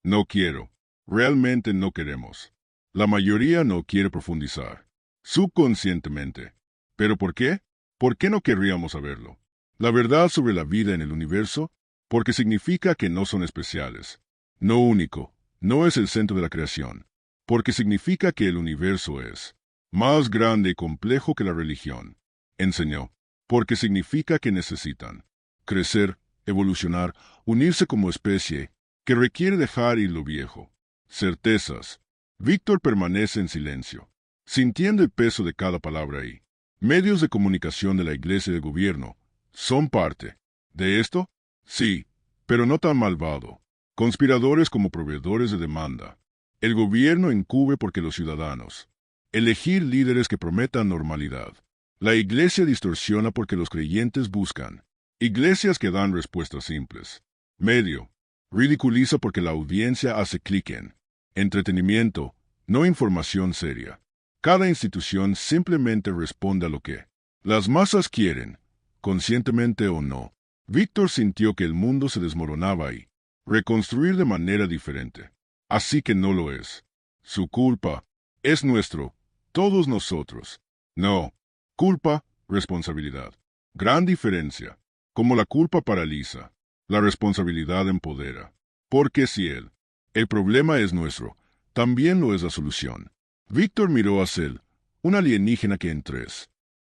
no quiero. Realmente no queremos. La mayoría no quiere profundizar. Subconscientemente. ¿Pero por qué? ¿Por qué no querríamos saberlo? La verdad sobre la vida en el universo, porque significa que no son especiales, no único, no es el centro de la creación, porque significa que el universo es más grande y complejo que la religión. Enseñó, porque significa que necesitan crecer, evolucionar, unirse como especie, que requiere dejar ir lo viejo. Certezas. Víctor permanece en silencio, sintiendo el peso de cada palabra ahí. Medios de comunicación de la Iglesia y del gobierno son parte de esto, sí, pero no tan malvado. Conspiradores como proveedores de demanda. El gobierno encubre porque los ciudadanos. Elegir líderes que prometan normalidad. La Iglesia distorsiona porque los creyentes buscan. Iglesias que dan respuestas simples. Medio. Ridiculiza porque la audiencia hace clic en. Entretenimiento, no información seria. Cada institución simplemente responde a lo que las masas quieren, conscientemente o no. Víctor sintió que el mundo se desmoronaba y reconstruir de manera diferente. Así que no lo es. Su culpa es nuestro, todos nosotros. No. Culpa, responsabilidad. Gran diferencia. Como la culpa paraliza, la responsabilidad empodera. Porque si el problema es nuestro, también lo es la solución. Víctor miró a Cel, un alienígena que en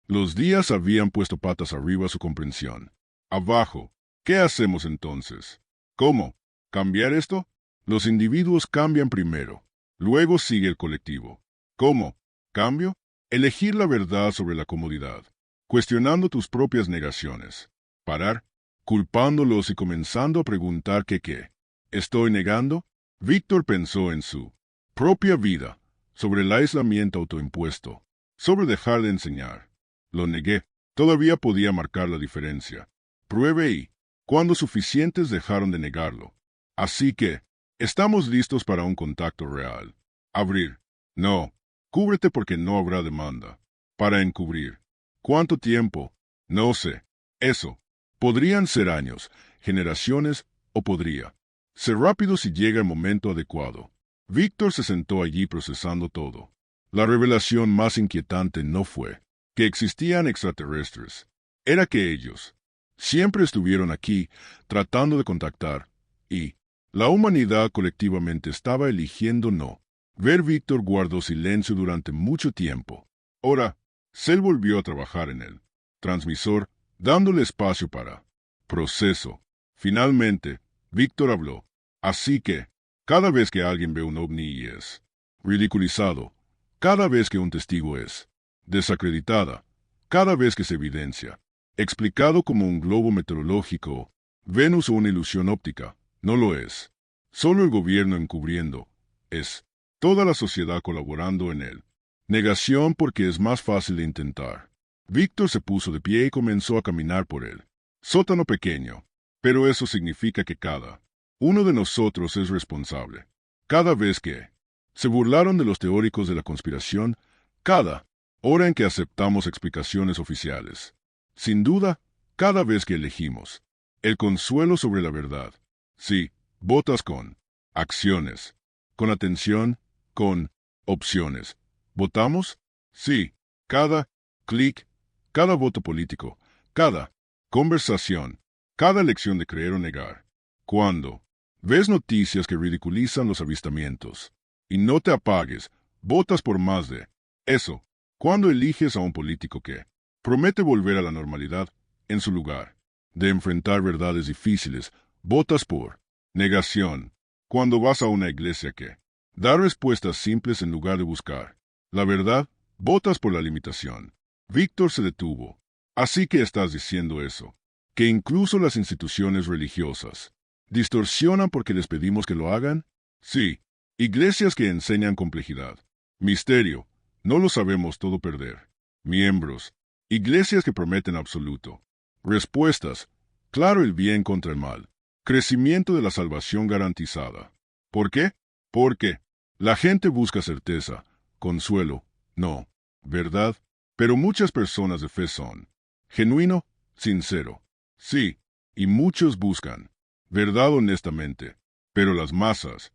los días habían puesto patas arriba su comprensión. Abajo. ¿Qué hacemos entonces? ¿Cómo? ¿Cambiar esto? Los individuos cambian primero. Luego sigue el colectivo. ¿Cómo? ¿Cambio? Elegir la verdad sobre la comodidad. Cuestionando tus propias negaciones. Parar, culpándolos y comenzando a preguntar qué. ¿Estoy negando? Víctor pensó en su propia vida, sobre el aislamiento autoimpuesto, sobre dejar de enseñar. Lo negué. Todavía podía marcar la diferencia. Pruebe y, cuando suficientes dejaron de negarlo. Así que, estamos listos para un contacto real. Abrir. No. Cúbrete porque no habrá demanda. Para encubrir. ¿Cuánto tiempo? No sé. Eso. Podrían ser años, generaciones, o podría ser rápido si llega el momento adecuado. Víctor se sentó allí procesando todo. La revelación más inquietante no fue que existían extraterrestres. Era que ellos siempre estuvieron aquí, tratando de contactar, y la humanidad colectivamente estaba eligiendo no ver. Víctor guardó silencio durante mucho tiempo. Ahora, Cell volvió a trabajar en el transmisor, dándole espacio para proceso. Finalmente, Víctor habló. Así que, cada vez que alguien ve un ovni y es ridiculizado, cada vez que un testigo es desacreditada, cada vez que se evidencia, explicado como un globo meteorológico, Venus o una ilusión óptica, no lo es. Solo el gobierno encubriendo, es toda la sociedad colaborando en él. Negación porque es más fácil de intentar. Víctor se puso de pie y comenzó a caminar por él. Sótano pequeño, pero eso significa que cada uno de nosotros es responsable. Cada vez que se burlaron de los teóricos de la conspiración, cada hora en que aceptamos explicaciones oficiales. Sin duda, cada vez que elegimos el consuelo sobre la verdad. Sí, votas con acciones, con atención, con opciones. ¿Votamos? Sí, cada clic, cada voto político, cada conversación, cada elección de creer o negar. Cuando ves noticias que ridiculizan los avistamientos y no te apagues, votas por más de eso. Cuando eliges a un político que promete volver a la normalidad en su lugar de enfrentar verdades difíciles, votas por negación. Cuando vas a una iglesia que da respuestas simples en lugar de buscar la verdad, votas por la limitación. Víctor se detuvo. Así que estás diciendo eso, que incluso las instituciones religiosas distorsionan porque les pedimos que lo hagan. Sí, iglesias que enseñan complejidad, misterio, no lo sabemos todo perder. Miembros, iglesias que prometen absoluto. Respuestas, claro el bien contra el mal. Crecimiento de la salvación garantizada. ¿Por qué? Porque la gente busca certeza, consuelo, no, verdad, pero muchas personas de fe son genuino, sincero. Sí, y muchos buscan verdad honestamente, pero las masas,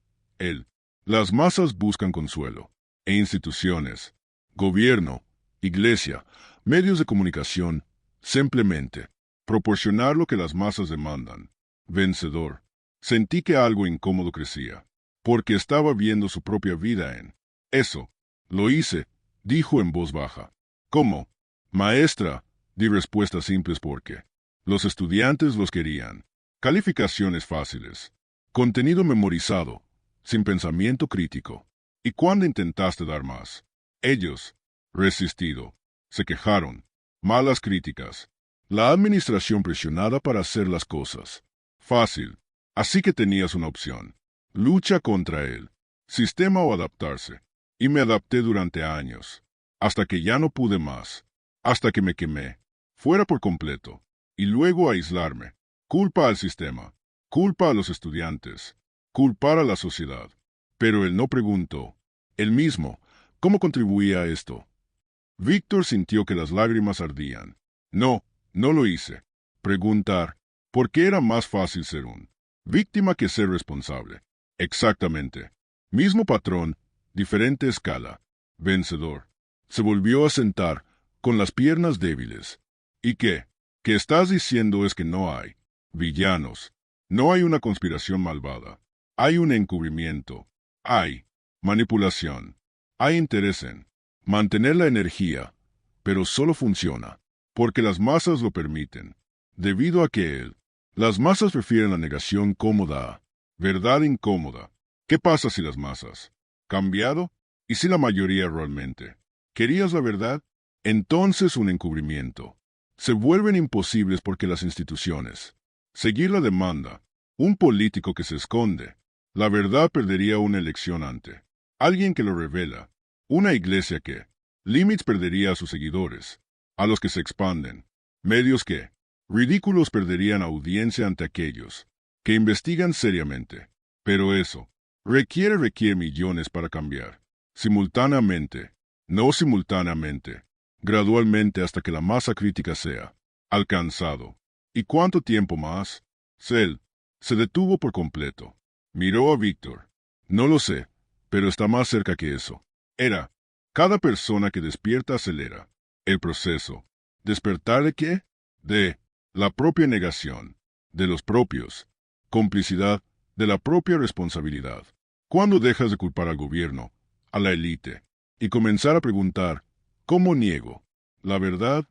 las masas buscan consuelo, e instituciones, gobierno, iglesia, medios de comunicación, simplemente proporcionar lo que las masas demandan. Vencedor. Sentí que algo incómodo crecía, porque estaba viendo su propia vida en eso. Lo hice, dijo en voz baja. ¿Cómo? Maestra, di respuestas simples porque los estudiantes los querían. Calificaciones fáciles. Contenido memorizado, sin pensamiento crítico. ¿Y cuándo intentaste dar más? Ellos, resistido, se quejaron. Malas críticas. La administración presionada para hacer las cosas. Fácil. Así que tenías una opción. Lucha contra él. Sistema o adaptarse. Y me adapté durante años. Hasta que ya no pude más. Hasta que me quemé. Fuera por completo. Y luego aislarme. Culpa al sistema. Culpa a los estudiantes. Culpar a la sociedad. Pero él no preguntó. Él mismo. ¿Cómo contribuía a esto? Víctor sintió que las lágrimas ardían. No, no lo hice. Preguntar. ¿Por qué era más fácil ser un víctima que ser responsable? Exactamente. Mismo patrón, diferente escala. Vencedor. Se volvió a sentar, con las piernas débiles. ¿Y qué? ¿Qué estás diciendo es que no hay villanos? No hay una conspiración malvada. Hay un encubrimiento. Hay manipulación. Hay interés en mantener la energía, pero solo funciona porque las masas lo permiten. Debido a que las masas prefieren la negación cómoda a verdad incómoda. ¿Qué pasa si las masas cambiado? ¿Y si la mayoría realmente querías la verdad? Entonces un encubrimiento. Se vuelven imposibles porque las instituciones. Seguir la demanda. Un político que se esconde. La verdad perdería una elección ante alguien que lo revela. Una iglesia que Limits perdería a sus seguidores, a los que se expanden. Medios que ridículos perderían audiencia ante aquellos que investigan seriamente. Pero eso requiere millones para cambiar. Simultáneamente, no simultáneamente, gradualmente hasta que la masa crítica sea alcanzado. ¿Y cuánto tiempo más? Cell se detuvo por completo. Miró a Víctor. No lo sé, pero está más cerca que eso. Era. Cada persona que despierta acelera el proceso. ¿Despertar de qué? De la propia negación, de los propios. Complicidad, de la propia responsabilidad. ¿Cuándo dejas de culpar al gobierno, a la élite, y comenzar a preguntar, ¿cómo niego la verdad?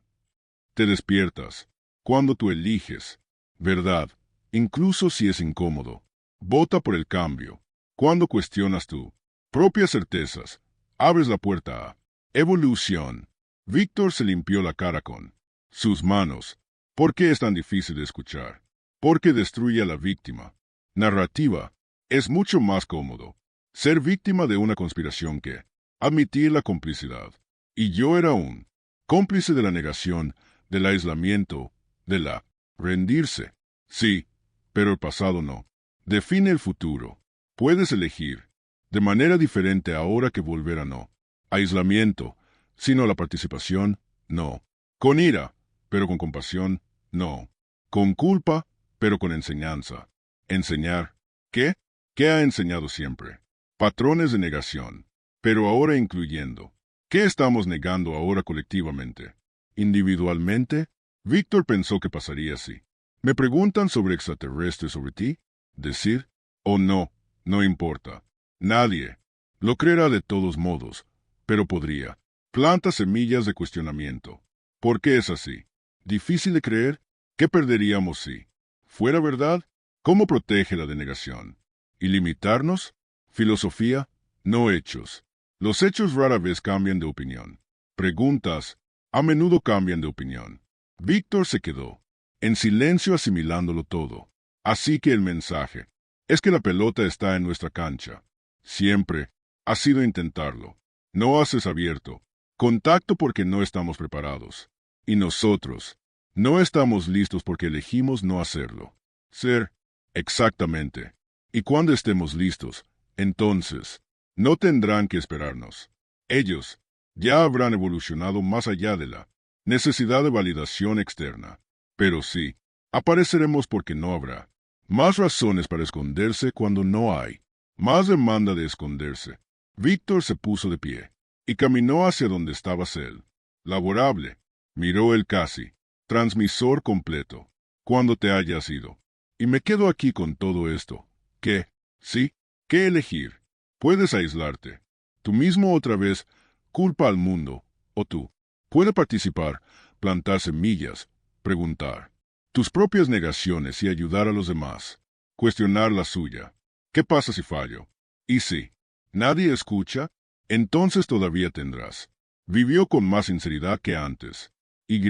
Te despiertas. Cuando tú eliges verdad, incluso si es incómodo. Vota por el cambio. Cuando cuestionas tú propias certezas, abres la puerta a evolución. Víctor se limpió la cara con sus manos. ¿Por qué es tan difícil de escuchar? Porque destruye a la víctima. Narrativa. Es mucho más cómodo ser víctima de una conspiración que admitir la complicidad. Y yo era un cómplice de la negación, del aislamiento, de la rendirse. Sí, pero el pasado no. Define el futuro. Puedes elegir de manera diferente ahora que volver a no aislamiento, sino la participación, no. Con ira, pero con compasión, no. Con culpa, pero con enseñanza. Enseñar. ¿Qué? ¿Qué ha enseñado siempre? Patrones de negación, pero ahora incluyendo. ¿Qué estamos negando ahora colectivamente? Individualmente, Víctor pensó que pasaría así. Me preguntan sobre extraterrestres sobre ti. Decir, o no, no importa. Nadie lo creerá de todos modos, pero podría. Planta semillas de cuestionamiento. ¿Por qué es así? ¿Difícil de creer? ¿Qué perderíamos si fuera verdad? ¿Cómo protege la denegación? ¿Y limitarnos? Filosofía, no hechos. Los hechos rara vez cambian de opinión. Preguntas, a menudo cambian de opinión. Víctor se quedó en silencio asimilándolo todo. Así que el mensaje es que la pelota está en nuestra cancha. Siempre ha sido intentarlo. No haces abierto contacto porque no estamos preparados. Y nosotros no estamos listos porque elegimos no hacerlo. Ser, exactamente. Y cuando estemos listos, entonces, no tendrán que esperarnos. Ellos ya habrán evolucionado más allá de la necesidad de validación externa. Pero sí, apareceremos porque no habrá más razones para esconderse cuando no hay más demanda de esconderse. Víctor se puso de pie y caminó hacia donde estaba Cell. Laborable. Miró el casi transmisor completo. cuando te hayas ido. Y me quedo aquí con todo esto. ¿Qué? ¿Sí? ¿Qué elegir? Puedes aislarte. Tú mismo otra vez culpa al mundo, o tú. Puede participar, plantar semillas, preguntar. Tus propias negaciones y ayudar a los demás. Cuestionar la suya. ¿Qué pasa si fallo? Y si nadie escucha, entonces todavía tendrás. Vivió con más sinceridad que antes. Y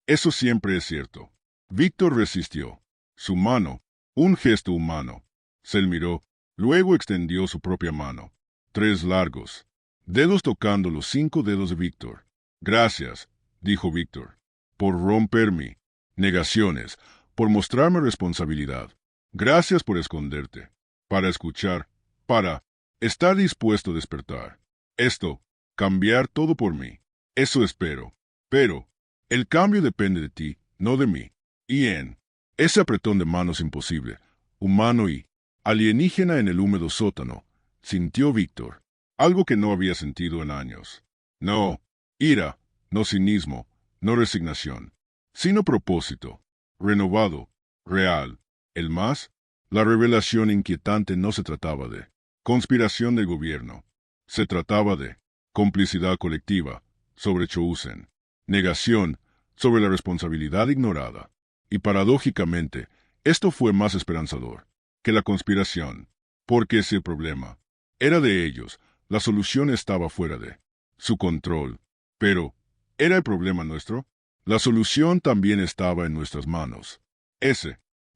eso siempre es cierto. Víctor resistió. Su mano, un gesto humano. Se le miró, luego extendió su propia mano. 3 largos dedos tocando los 5 dedos de Víctor. Gracias, dijo Víctor, por romper mi negaciones, por mostrarme responsabilidad. Gracias por esconderte, para escuchar, para estar dispuesto a despertar. Esto, cambiar todo por mí. Eso espero. Pero, el cambio depende de ti, no de mí. Y en ese apretón de manos imposible, humano y alienígena en el húmedo sótano, sintió Víctor algo que no había sentido en años. No ira, no cinismo, no resignación, sino propósito, renovado, real. El más, la revelación inquietante no se trataba de conspiración del gobierno. Se trataba de complicidad colectiva sobre Chosen, negación sobre la responsabilidad ignorada. Y paradójicamente, esto fue más esperanzador que la conspiración, porque si el problema era de ellos, la solución estaba fuera de su control. Pero, ¿era el problema nuestro? La solución también estaba en nuestras manos.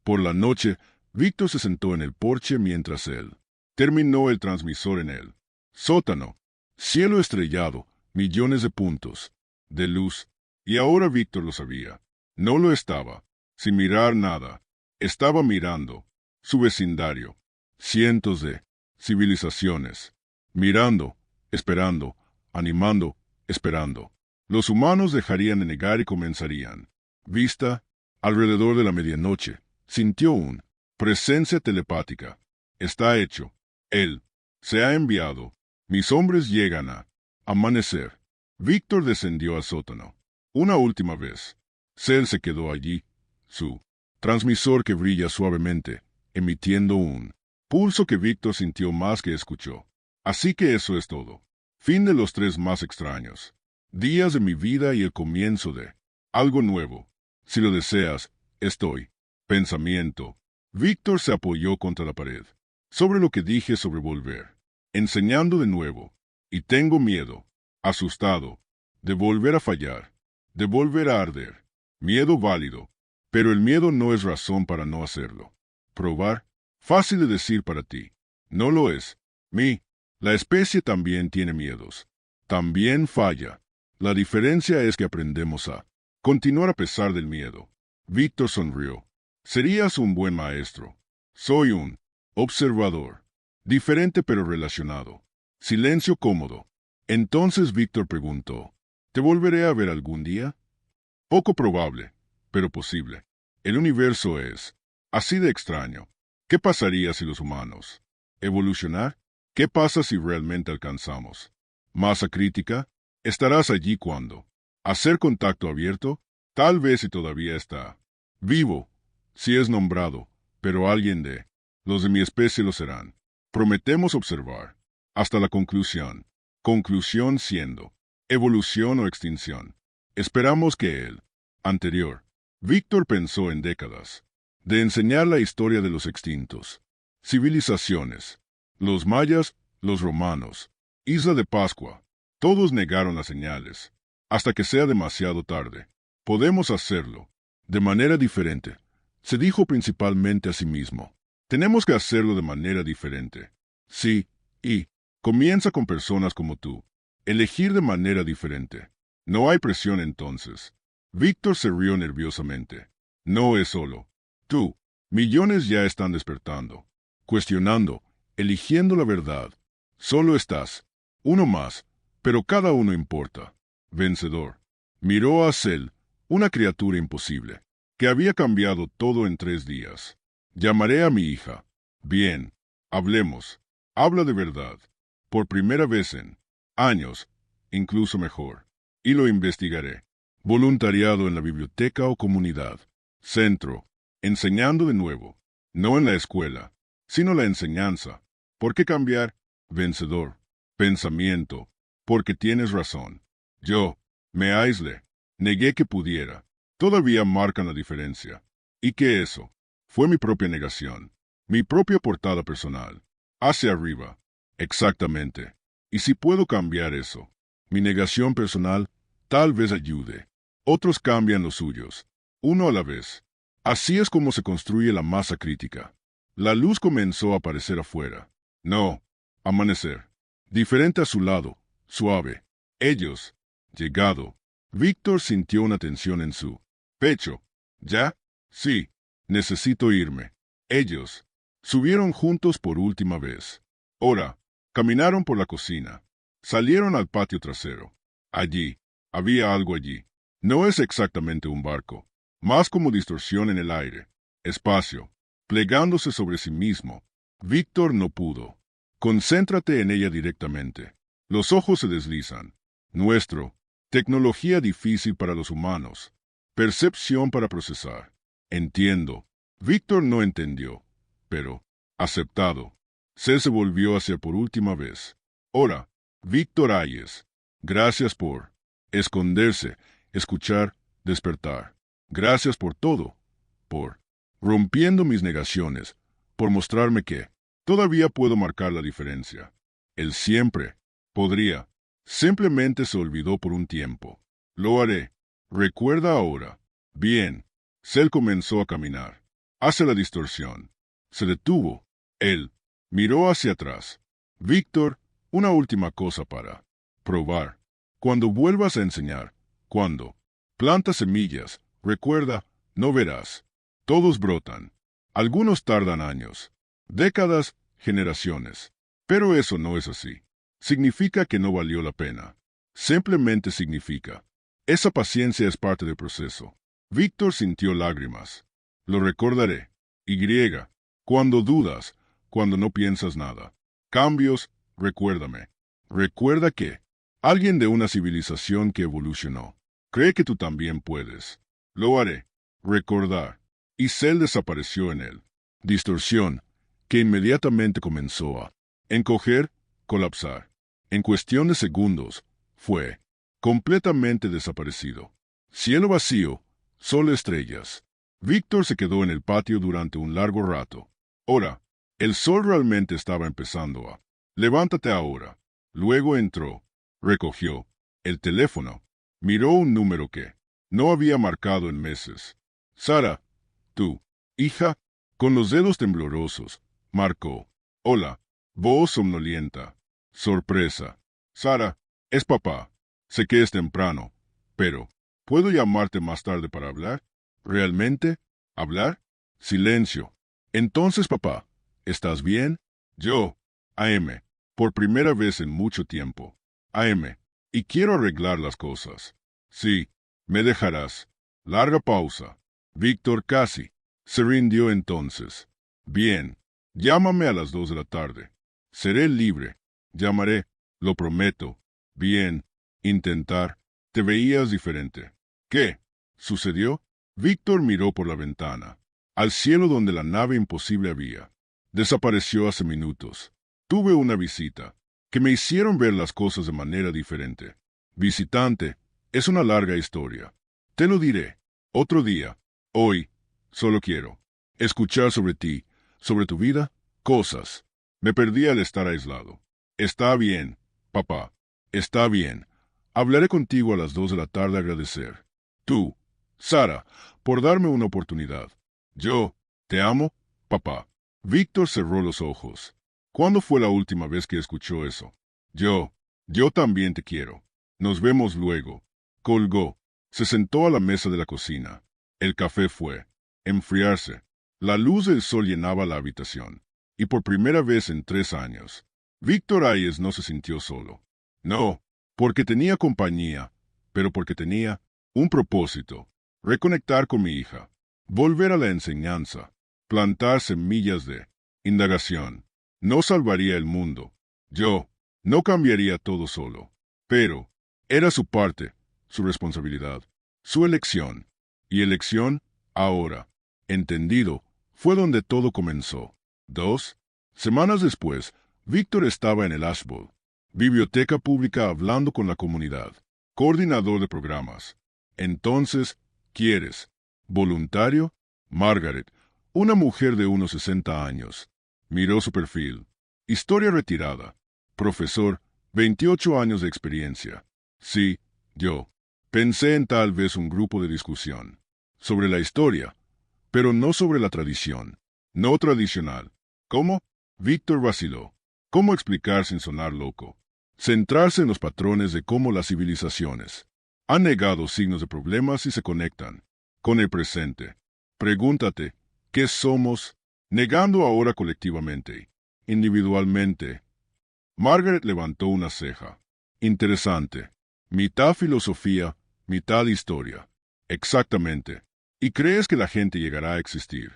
Por la noche, Víctor se sentó en el porche mientras él terminó el transmisor en el sótano. Cielo estrellado, millones de puntos de luz. Y ahora Víctor lo sabía. No lo estaba, sin mirar nada. Estaba mirando su vecindario. Cientos de civilizaciones. Mirando, esperando, animando, esperando. Los humanos dejarían de negar y comenzarían. Vista, alrededor de la medianoche, sintió una presencia telepática. Está hecho. Él se ha enviado. Mis hombres llegan a amanecer. Víctor descendió al sótano. Una última vez. Cell se quedó allí. Su transmisor que brilla suavemente, emitiendo un pulso que Víctor sintió más que escuchó. Así que eso es todo. Fin de los 3 más extraños días de mi vida y el comienzo de algo nuevo. Si lo deseas, estoy. Pensamiento. Víctor se apoyó contra la pared. Sobre lo que dije sobre volver. Enseñando de nuevo. Y tengo miedo. Asustado. De volver a fallar. De volver a arder. Miedo válido. Pero el miedo no es razón para no hacerlo. Probar. Fácil de decir para ti. No lo es. La especie también tiene miedos. También falla. La diferencia es que aprendemos a continuar a pesar del miedo. Víctor sonrió. Serías un buen maestro. Soy un observador. Diferente pero relacionado. Silencio cómodo. Entonces Víctor preguntó, ¿te volveré a ver algún día? Poco probable, pero posible. El universo es así de extraño. ¿Qué pasaría si los humanos evolucionar? ¿Qué pasa si realmente alcanzamos masa crítica? ¿Estarás allí cuando? ¿Hacer contacto abierto? Tal vez si todavía está vivo, si es nombrado, pero alguien de los de mi especie lo serán. Prometemos observar hasta la conclusión. Conclusión siendo evolución o extinción. Esperamos que el anterior. Víctor pensó en décadas de enseñar la historia de los extintos civilizaciones. Los mayas, los romanos, Isla de Pascua, todos negaron las señales. Hasta que sea demasiado tarde. Podemos hacerlo de manera diferente. Se dijo principalmente a sí mismo. Tenemos que hacerlo de manera diferente. Sí, y comienza con personas como tú. Elegir de manera diferente. No hay presión entonces. Víctor se rió nerviosamente. No es solo tú. Millones ya están despertando, cuestionando, eligiendo la verdad. Solo estás. Uno más, pero cada uno importa. Vencedor. Miró a Cell, una criatura imposible, que había cambiado todo en 3 días. Llamaré a mi hija. Bien. Hablemos. Habla de verdad. Por primera vez en años, incluso mejor. Y lo investigaré. Voluntariado en la biblioteca o comunidad. Centro. Enseñando de nuevo. No en la escuela, sino la enseñanza. ¿Por qué cambiar? Vencedor. Pensamiento. Porque tienes razón. Yo me aislé. Negué que pudiera. Todavía marcan la diferencia. ¿Y qué eso? Fue mi propia negación. Mi propia portada personal. Hacia arriba. Exactamente. ¿Y si puedo cambiar eso? Mi negación personal tal vez ayude. Otros cambian los suyos. Uno a la vez. Así es como se construye la masa crítica. La luz comenzó a aparecer afuera. No. Amanecer. Diferente a su lado. Suave. Ellos. Llegado. Víctor sintió una tensión en su pecho. ¿Ya? Sí. Necesito irme. Ellos. Subieron juntos por última vez. Ahora. Caminaron por la cocina. Salieron al patio trasero. Allí. Había algo allí. No es exactamente un barco. Más como distorsión en el aire. Espacio. Plegándose sobre sí mismo. Víctor no pudo. Concéntrate en ella directamente. Los ojos se deslizan. Nuestro. Tecnología difícil para los humanos. Percepción para procesar. Entiendo. Víctor no entendió. Pero, aceptado. Cel se volvió hacia por última vez. Ahora, Víctor Hayes. Gracias por esconderse, escuchar, despertar. Gracias por todo. Por rompiendo mis negaciones. Por mostrarme que todavía puedo marcar la diferencia. Él siempre podría. Simplemente se olvidó por un tiempo. Lo haré. Recuerda ahora. Bien. Cel comenzó a caminar. Hacia la distorsión. Se detuvo. Él miró hacia atrás. Víctor, una última cosa para probar. Cuando vuelvas a enseñar, cuando plantas semillas, recuerda, no verás. Todos brotan. Algunos tardan años, décadas, generaciones. Pero eso no es así. Significa que no valió la pena. Simplemente significa. Esa paciencia es parte del proceso. Víctor sintió lágrimas. Lo recordaré. Y. Cuando dudas, cuando no piensas nada. Cambios, recuérdame. Recuerda que alguien de una civilización que evolucionó cree que tú también puedes. Lo haré. Recordar. Y Cel desapareció en él. Distorsión, que inmediatamente comenzó a encoger, colapsar. En cuestión de segundos, fue completamente desaparecido. Cielo vacío, solo estrellas. Víctor se quedó en el patio durante un largo rato. Ahora, el sol realmente estaba empezando a levántate ahora. Luego entró, recogió el teléfono, miró un número que no había marcado en meses. Sara, tú, hija, con los dedos temblorosos, marcó. Hola, voz somnolienta. Sorpresa. Sara, es papá. Sé que es temprano, pero ¿puedo llamarte más tarde para hablar? ¿Realmente? ¿Hablar? Silencio. Entonces, papá, ¿estás bien? Yo, AM, por primera vez en mucho tiempo. AM, y quiero arreglar las cosas. Sí, me dejarás. Larga pausa. Víctor casi se rindió entonces. Bien, llámame a las 2 de la tarde. Seré libre. Llamaré, lo prometo. Bien, intentar. Te veías diferente. ¿Qué sucedió? Víctor miró por la ventana, al cielo donde la nave imposible había. Desapareció hace minutos. Tuve una visita, que me hicieron ver las cosas de manera diferente. Visitante, es una larga historia. Te lo diré. Otro día. Hoy, solo quiero escuchar sobre ti, sobre tu vida, cosas. Me perdí al estar aislado. Está bien, papá. Está bien. Hablaré contigo a las 2 de la tarde a agradecer. Tú, Sara, por darme una oportunidad. Yo, te amo, papá. Víctor cerró los ojos. ¿Cuándo fue la última vez que escuchó eso? Yo también te quiero. Nos vemos luego. Colgó. Se sentó a la mesa de la cocina. El café fue enfriarse. La luz del sol llenaba la habitación. Y por primera vez en 3 años, Víctor Hayes no se sintió solo. No, porque tenía compañía, pero porque tenía un propósito. Reconectar con mi hija. Volver a la enseñanza. Plantar semillas de indagación. No salvaría el mundo. Yo no cambiaría todo solo. Pero era su parte, su responsabilidad, su elección. Y elección, Ahora, entendido, fue donde todo comenzó. 2 semanas después, Víctor estaba en el Ashbowl, biblioteca pública hablando con la comunidad, coordinador de programas. Entonces, ¿quieres? Voluntario, Margaret, una mujer de unos 60 años. Miró su perfil. Historia retirada. Profesor, 28 años de experiencia. Sí, yo. Pensé en tal vez un grupo de discusión. Sobre la historia, pero no sobre la tradición. No tradicional. ¿Cómo? Víctor vaciló. ¿Cómo explicar sin sonar loco? Centrarse en los patrones de cómo las civilizaciones han negado signos de problemas y se conectan con el presente. Pregúntate, ¿qué somos? Negando ahora colectivamente, individualmente. Margaret levantó una ceja. Interesante. Mitad filosofía, mitad historia. Exactamente. ¿Y crees que la gente llegará a existir?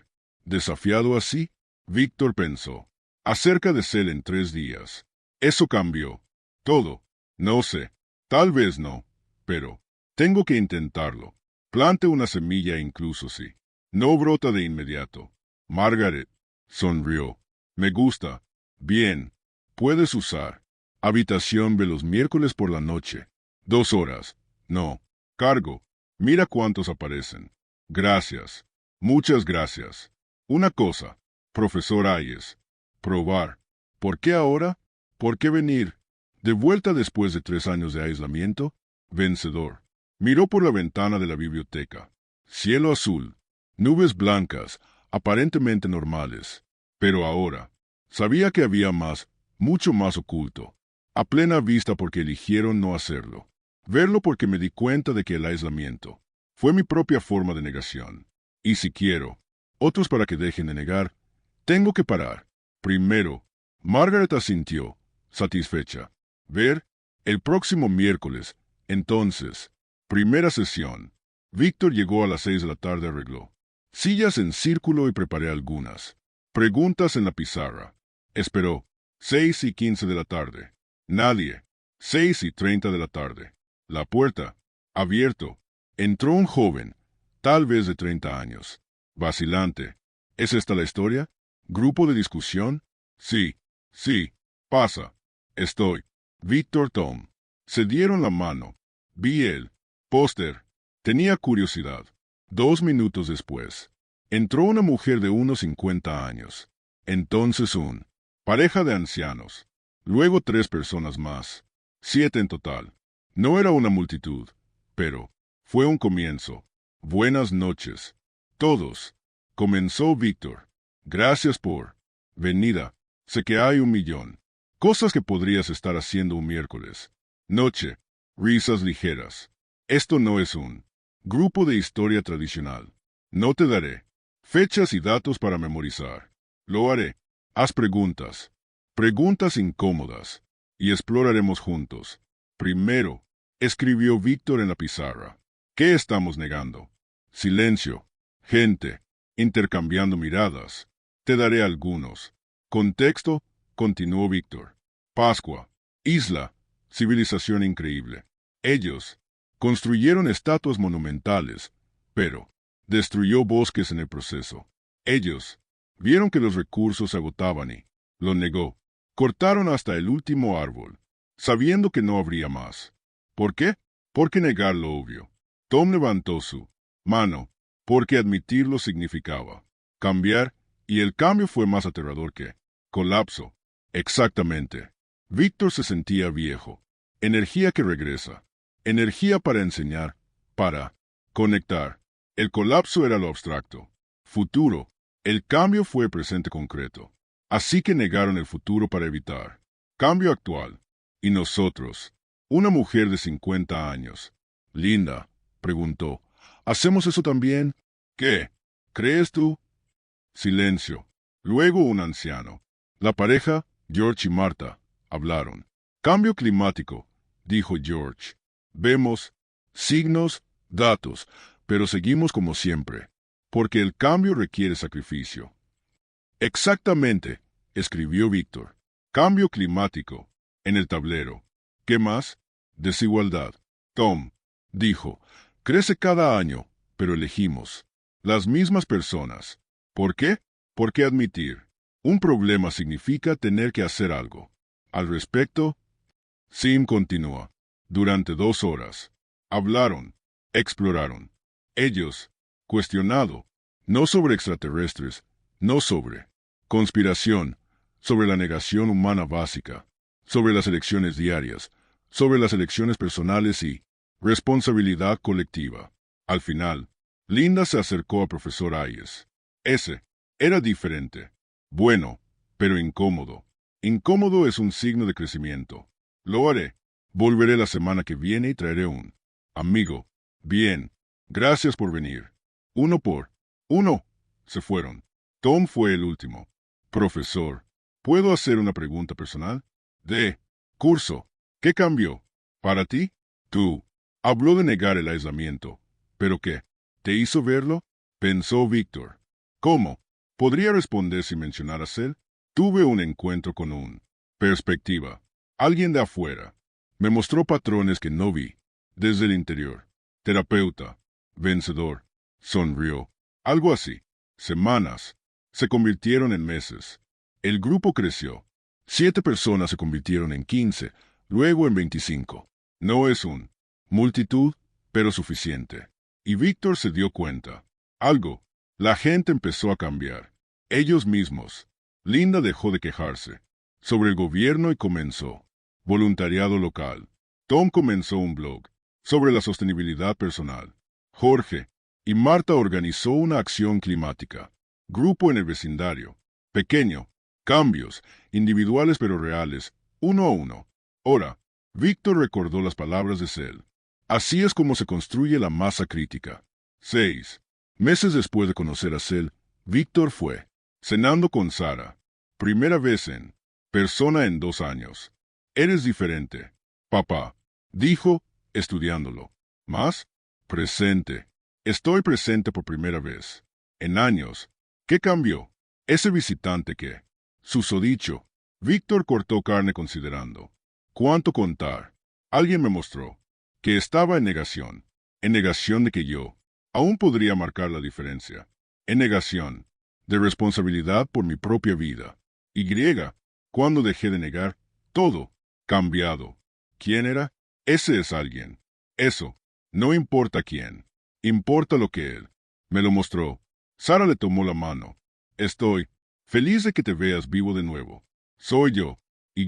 Desafiado así, Víctor pensó. Acerca de ser en 3 días. Eso cambió. Todo. No sé. Tal vez no. Pero tengo que intentarlo. Plante una semilla incluso si no brota de inmediato. Margaret sonrió. Me gusta. Bien. Puedes usar. Habitación de los miércoles por la noche. 2 horas. No. Cargo. Mira cuántos aparecen. Gracias. Muchas gracias. Una cosa, profesor Hayes. Probar. ¿Por qué ahora? ¿Por qué venir? De vuelta después de 3 años de aislamiento. Vencedor. Miró por la ventana de la biblioteca. Cielo azul. Nubes blancas, aparentemente normales. Pero ahora, sabía que había más, mucho más oculto. A plena vista porque eligieron no hacerlo. Verlo porque me di cuenta de que el aislamiento fue mi propia forma de negación. Y si quiero, otros para que dejen de negar, tengo que parar. Primero, Margaret asintió, satisfecha. Ver, el próximo miércoles, entonces. Primera sesión. Víctor llegó a las 6 de la tarde, arregló sillas en círculo y preparé algunas. Preguntas en la pizarra. Esperó. 6:15 de la tarde. Nadie. 6:30 de la tarde. La puerta. Abierto. Entró un joven, tal vez de 30 años. Vacilante. ¿Es esta la historia? ¿Grupo de discusión? Sí. Sí. Pasa. Estoy. Víctor Tom. Se dieron la mano. Vi el póster. Tenía curiosidad. 2 minutos después, entró una mujer de unos 50 años. Entonces pareja de ancianos. Luego 3 personas más. 7 en total. No era una multitud, pero fue un comienzo. Buenas noches. Todos. Comenzó Víctor. Gracias por venida. Sé que hay 1,000,000 cosas que podrías estar haciendo un miércoles. Noche. Risas ligeras. Esto no es un grupo de historia tradicional. No te daré fechas y datos para memorizar. Lo haré. Haz preguntas. Preguntas incómodas. Y exploraremos juntos. Primero, escribió Víctor en la pizarra. ¿Qué estamos negando? Silencio. Gente. Intercambiando miradas. Te daré algunos. Contexto, continuó Víctor. Pascua. Isla. Civilización increíble. Ellos construyeron estatuas monumentales, pero destruyó bosques en el proceso. Ellos vieron que los recursos se agotaban y lo negó. Cortaron hasta el último árbol, sabiendo que no habría más. ¿Por qué? Porque negar lo obvio. Tom levantó su mano, porque admitirlo significaba cambiar, y el cambio fue más aterrador que colapso. Exactamente. Víctor se sentía viejo. Energía que regresa. Energía para enseñar, para conectar. El colapso era lo abstracto. Futuro. El cambio fue presente concreto. Así que negaron el futuro para evitar cambio actual. Y nosotros, una mujer de 50 años. Linda, preguntó. ¿Hacemos eso también? ¿Qué? ¿Crees tú? Silencio. Luego un anciano. La pareja, George y Marta, hablaron. Cambio climático, dijo George. Vemos signos, datos, pero seguimos como siempre, porque el cambio requiere sacrificio. Exactamente, escribió Víctor. Cambio climático. En el tablero. ¿Qué más? Desigualdad. Tom dijo, crece cada año, pero elegimos Las mismas personas. ¿Por qué? Porque admitir un problema significa tener que hacer algo. Al respecto, Sim continúa. Durante 2 horas. Hablaron. Exploraron. Ellos. Cuestionado. No sobre extraterrestres. No sobre conspiración. Sobre la negación humana básica. Sobre las elecciones diarias. Sobre las elecciones personales y responsabilidad colectiva. Al final, Linda se acercó al profesor Hayes. Ese era diferente. Bueno, pero incómodo. Incómodo es un signo de crecimiento. Lo haré. Volveré la semana que viene y traeré un amigo. Bien. Gracias por venir. Uno por uno. Se fueron. Tom fue el último. Profesor, ¿puedo hacer una pregunta personal? De curso. ¿Qué cambió? ¿Para ti? Tú. Habló de negar el aislamiento. ¿Pero qué? ¿Te hizo verlo? Pensó Víctor. ¿Cómo? ¿Podría responder si mencionaras él? Tuve un encuentro con un perspectiva. Alguien de afuera. Me mostró patrones que no vi. Desde el interior. Terapeuta. Vencedor. Sonrió. Algo así. Semanas. Se convirtieron en meses. El grupo creció. 7 personas se convirtieron en 15, luego en 25. No es un multitud, pero suficiente. Y Víctor se dio cuenta. Algo. La gente empezó a cambiar. Ellos mismos. Linda dejó de quejarse sobre el gobierno y comenzó voluntariado local. Tom comenzó un blog sobre la sostenibilidad personal. Jorge y Marta organizó una acción climática. Grupo en el vecindario. Pequeño. Cambios, individuales pero reales, uno a uno. Ahora, Víctor recordó las palabras de Cell. Así es como se construye la masa crítica. 6 meses después de conocer a Cell, Víctor fue cenando con Sara. Primera vez en persona en 2 años. Eres diferente, papá, dijo, estudiándolo. ¿Más? Presente. Estoy presente por primera vez. En años. ¿Qué cambió? Ese visitante que susodicho. Víctor cortó carne considerando. ¿Cuánto contar? Alguien me mostró que estaba en negación de que yo aún podría marcar la diferencia, en negación de responsabilidad por mi propia vida. Y, cuando dejé de negar, todo, cambiado. ¿Quién era? Ese es alguien. Eso, no importa quién, importa lo que él me lo mostró. Sara le tomó la mano. Estoy feliz de que te veas vivo de nuevo. Soy yo. Y.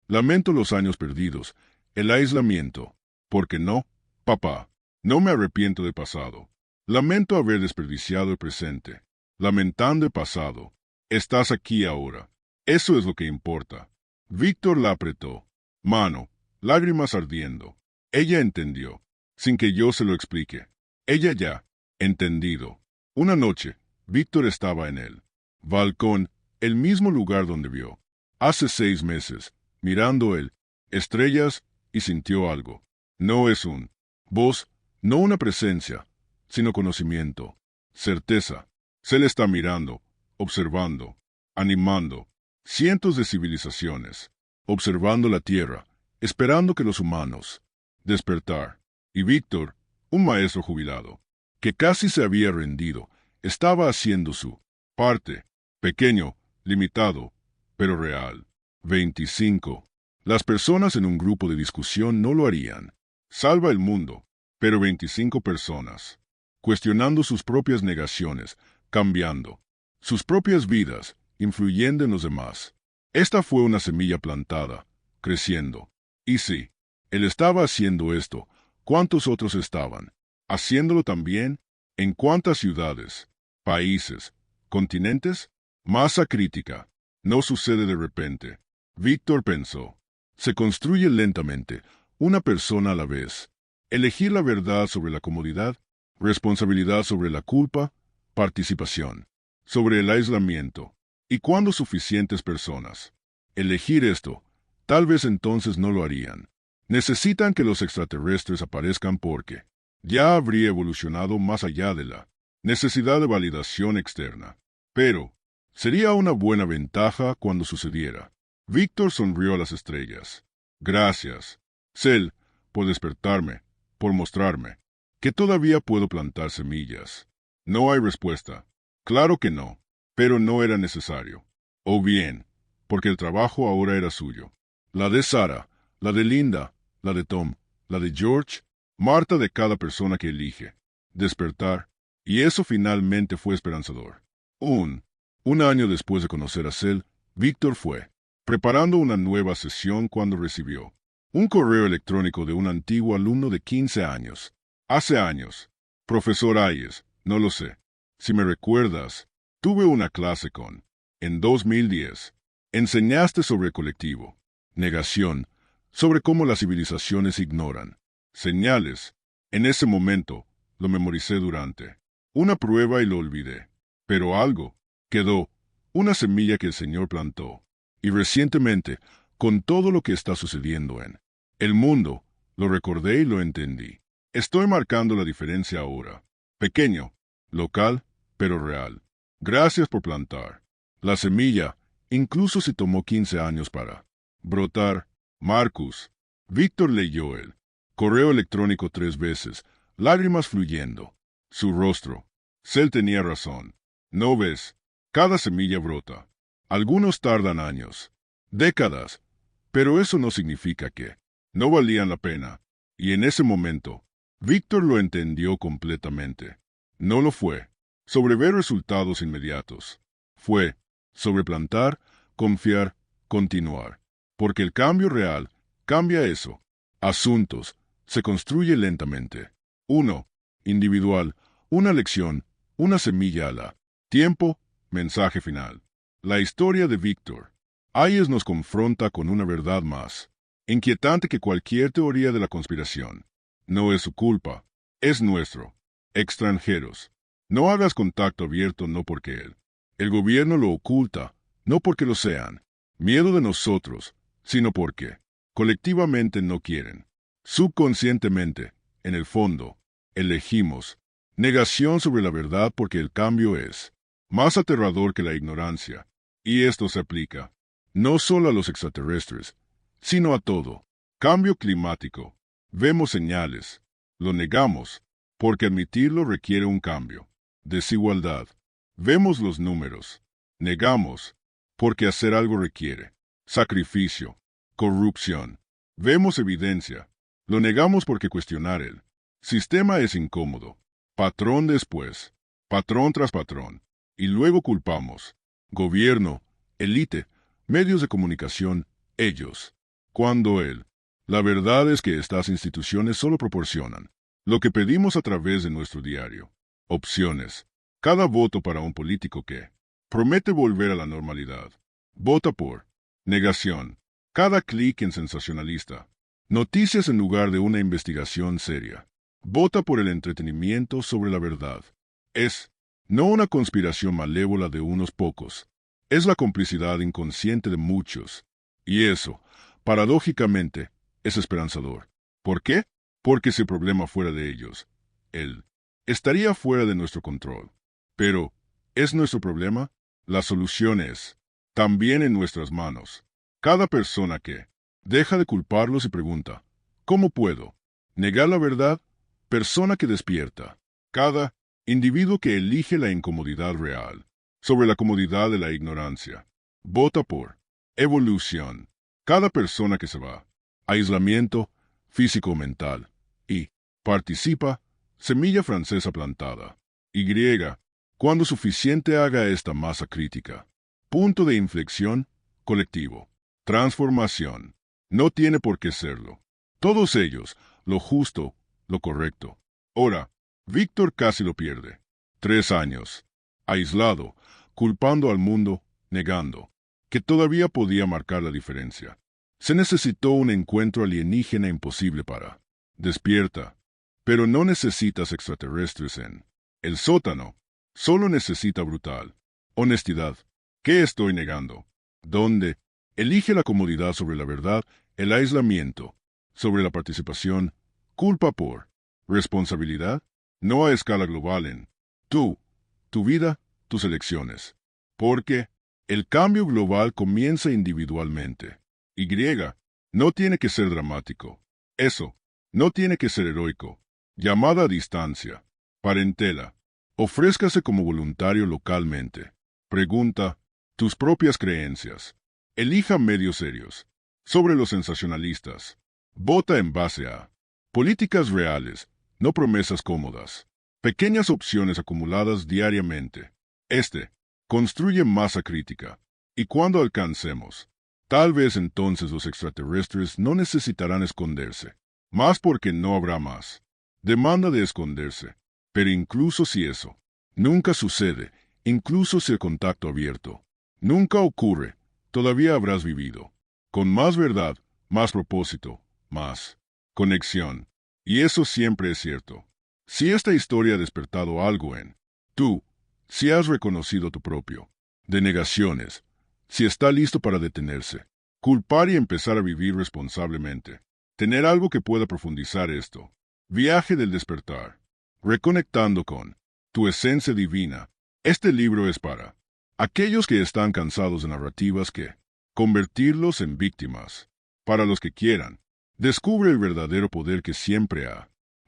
Lamento los años perdidos, el aislamiento. ¿Por qué no, papá? No me arrepiento del pasado. Lamento haber desperdiciado el presente. Lamentando el pasado. Estás aquí ahora. Eso es lo que importa. Víctor la apretó. Mano, lágrimas ardiendo. Ella entendió, sin que yo se lo explique. Ella ya, entendido. Una noche, Víctor estaba en el balcón, el mismo lugar donde vio, hace 6 meses, mirando él, estrellas, y sintió algo. No es un voz, no una presencia, sino conocimiento, certeza. Se le está mirando, observando, animando, cientos de civilizaciones, observando la Tierra, esperando que los humanos despertar. Y Víctor, un maestro jubilado, que casi se había rendido, estaba haciendo su parte, pequeño, limitado, pero real. 25. Las personas en un grupo de discusión no lo harían. Salva el mundo, pero 25 personas, cuestionando sus propias negaciones, cambiando sus propias vidas, influyendo en los demás. Esta fue una semilla plantada, creciendo. Y sí, él estaba haciendo esto, ¿cuántos otros estaban haciéndolo también? ¿En cuántas ciudades, países, continentes? Masa crítica. No sucede de repente. Víctor pensó. Se construye lentamente, una persona a la vez. Elegir la verdad sobre la comodidad, responsabilidad sobre la culpa, participación sobre el aislamiento. ¿Y cuándo suficientes personas? Elegir esto, tal vez entonces no lo harían. Necesitan que los extraterrestres aparezcan porque ya habría evolucionado más allá de la necesidad de validación externa. Pero sería una buena ventaja cuando sucediera. Víctor sonrió a las estrellas. Gracias, Cell, por despertarme, por mostrarme que todavía puedo plantar semillas. No hay respuesta. Claro que no, pero no era necesario. O bien, porque el trabajo ahora era suyo. La de Sara, la de Linda, la de Tom, la de George, Marta de cada persona que elige. Despertar, y eso finalmente fue esperanzador. Un año después de conocer a Cell, Víctor fue preparando una nueva sesión cuando recibió un correo electrónico de un antiguo alumno de 15 años. Hace años. Profesor Ayes, no lo sé. Si me recuerdas, tuve una clase en 2010. Enseñaste sobre el colectivo, negación, sobre cómo las civilizaciones ignoran señales. En ese momento, lo memoricé durante una prueba y lo olvidé. Pero algo quedó, una semilla que el Señor plantó. Y recientemente, con todo lo que está sucediendo en el mundo, lo recordé y lo entendí. Estoy marcando la diferencia ahora. Pequeño, local, pero real. Gracias por plantar la semilla, incluso si tomó 15 años para brotar. Marcus. Víctor leyó el correo electrónico 3 veces, lágrimas fluyendo. Su rostro. Cell tenía razón. ¿No ves? Cada semilla brota. Algunos tardan años, décadas, pero eso no significa que no valían la pena. Y en ese momento, Víctor lo entendió completamente. No lo fue sobre ver resultados inmediatos. Fue sobre plantar, confiar, continuar. Porque el cambio real cambia eso. Asuntos se construye lentamente. Uno, individual, una lección, una semilla a la tiempo, mensaje final. La historia de Víctor Ayes nos confronta con una verdad más inquietante que cualquier teoría de la conspiración. No es su culpa, es nuestro. Extranjeros. No hagas contacto abierto no porque el gobierno lo oculta, no porque lo sean. Miedo de nosotros, sino porque colectivamente no quieren. Subconscientemente, en el fondo, elegimos negación sobre la verdad porque el cambio es más aterrador que la ignorancia. Y esto se aplica no solo a los extraterrestres, sino a todo. Cambio climático. Vemos señales. Lo negamos, porque admitirlo requiere un cambio. Desigualdad. Vemos los números. Negamos, porque hacer algo requiere sacrificio. Corrupción. Vemos evidencia. Lo negamos porque cuestionar el sistema es incómodo. Patrón después. Patrón tras patrón. Y luego culpamos. Gobierno, élite, medios de comunicación, ellos. Cuando la verdad es que estas instituciones solo proporcionan lo que pedimos a través de nuestro diario. Opciones. Cada voto para un político que promete volver a la normalidad. Vota por negación. Cada clic en sensacionalista. Noticias en lugar de una investigación seria. Vota por el entretenimiento sobre la verdad. Es no una conspiración malévola de unos pocos. Es la complicidad inconsciente de muchos. Y eso, paradójicamente, es esperanzador. ¿Por qué? Porque si el problema fuera de ellos, él estaría fuera de nuestro control. Pero, ¿es nuestro problema? La solución es también en nuestras manos. Cada persona que deja de culparlos y pregunta, ¿cómo puedo negar la verdad? Persona que despierta. Cada individuo que elige la incomodidad real sobre la comodidad de la ignorancia. Vota por evolución. Cada persona que se va. Aislamiento físico-mental. Y participa. Semilla francesa plantada. Y. Cuando suficiente haga esta masa crítica. Punto de inflexión. Colectivo. Transformación. No tiene por qué serlo. Todos ellos, lo justo, lo correcto. Ahora, Víctor casi lo pierde. 3 años. Aislado, culpando al mundo, negando que todavía podía marcar la diferencia. Se necesitó un encuentro alienígena imposible para despierta. Pero no necesitas extraterrestres en el sótano. Solo necesita brutal honestidad. ¿Qué estoy negando? ¿Dónde? Elige la comodidad sobre la verdad, el aislamiento sobre la participación, culpa por responsabilidad, no a escala global en tú, tu vida, tus elecciones. Porque el cambio global comienza individualmente. Y. No tiene que ser dramático. Eso. No tiene que ser heroico. Llamada a distancia. Parentela. Ofrézcase como voluntario localmente. Pregunta tus propias creencias. Elija medios serios. Sobre los sensacionalistas. Vota en base a políticas reales, no promesas cómodas. Pequeñas opciones acumuladas diariamente. Construye masa crítica. Y cuando alcancemos, tal vez entonces los extraterrestres no necesitarán esconderse. Más porque no habrá más demanda de esconderse. Pero incluso si eso nunca sucede, incluso si el contacto abierto nunca ocurre, todavía habrás vivido. Con más verdad, más propósito, más conexión. Y eso siempre es cierto. Si esta historia ha despertado algo en tú, si has reconocido tu propio de negaciones, si está listo para detenerse, culpar y empezar a vivir responsablemente, tener algo que pueda profundizar esto. Viaje del despertar. Reconectando con tu esencia divina. Este libro es para aquellos que están cansados de narrativas que convertirlos en víctimas. Para los que quieran, descubre el verdadero poder que siempre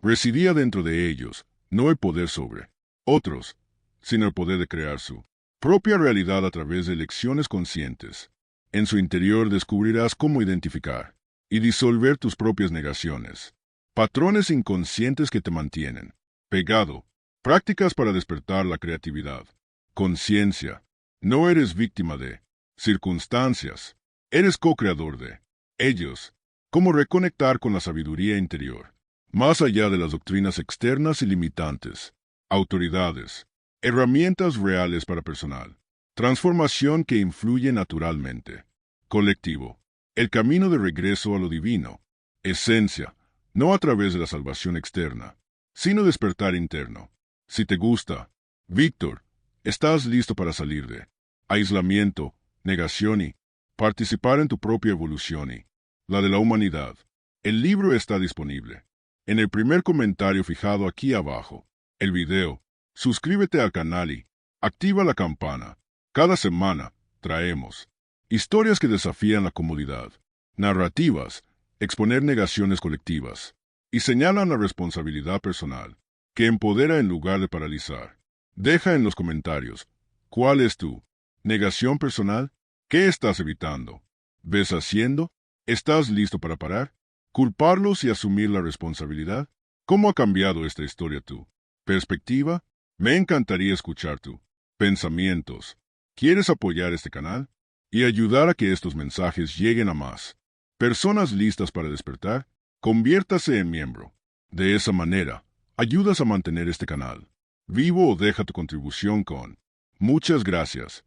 residía dentro de ellos, no el poder sobre otros, sino el poder de crear su propia realidad a través de elecciones conscientes. En su interior descubrirás cómo identificar y disolver tus propias negaciones, patrones inconscientes que te mantienen pegado, prácticas para despertar la creatividad, conciencia. No eres víctima de circunstancias, eres co-creador de ellos. Cómo reconectar con la sabiduría interior, más allá de las doctrinas externas y limitantes, autoridades, herramientas reales para personal, transformación que influye naturalmente, colectivo, el camino de regreso a lo divino, esencia, no a través de la salvación externa, sino despertar interno. Si te gusta, Víctor, estás listo para salir de aislamiento, negación y participar en tu propia evolución y la de la humanidad. El libro está disponible en el primer comentario fijado aquí abajo. El video. Suscríbete al canal y activa la campana. Cada semana traemos historias que desafían la comodidad, narrativas, exponer negaciones colectivas y señalan la responsabilidad personal, que empodera en lugar de paralizar. Deja en los comentarios, ¿cuál es tu negación personal? ¿Qué estás evitando? ¿Ves haciendo? ¿Estás listo para parar? ¿Culparlos y asumir la responsabilidad? ¿Cómo ha cambiado esta historia tu perspectiva? Me encantaría escuchar tu pensamientos. ¿Quieres apoyar este canal y ayudar a que estos mensajes lleguen a más personas listas para despertar? Conviértase en miembro. De esa manera, ayudas a mantener este canal vivo o deja tu contribución con muchas gracias.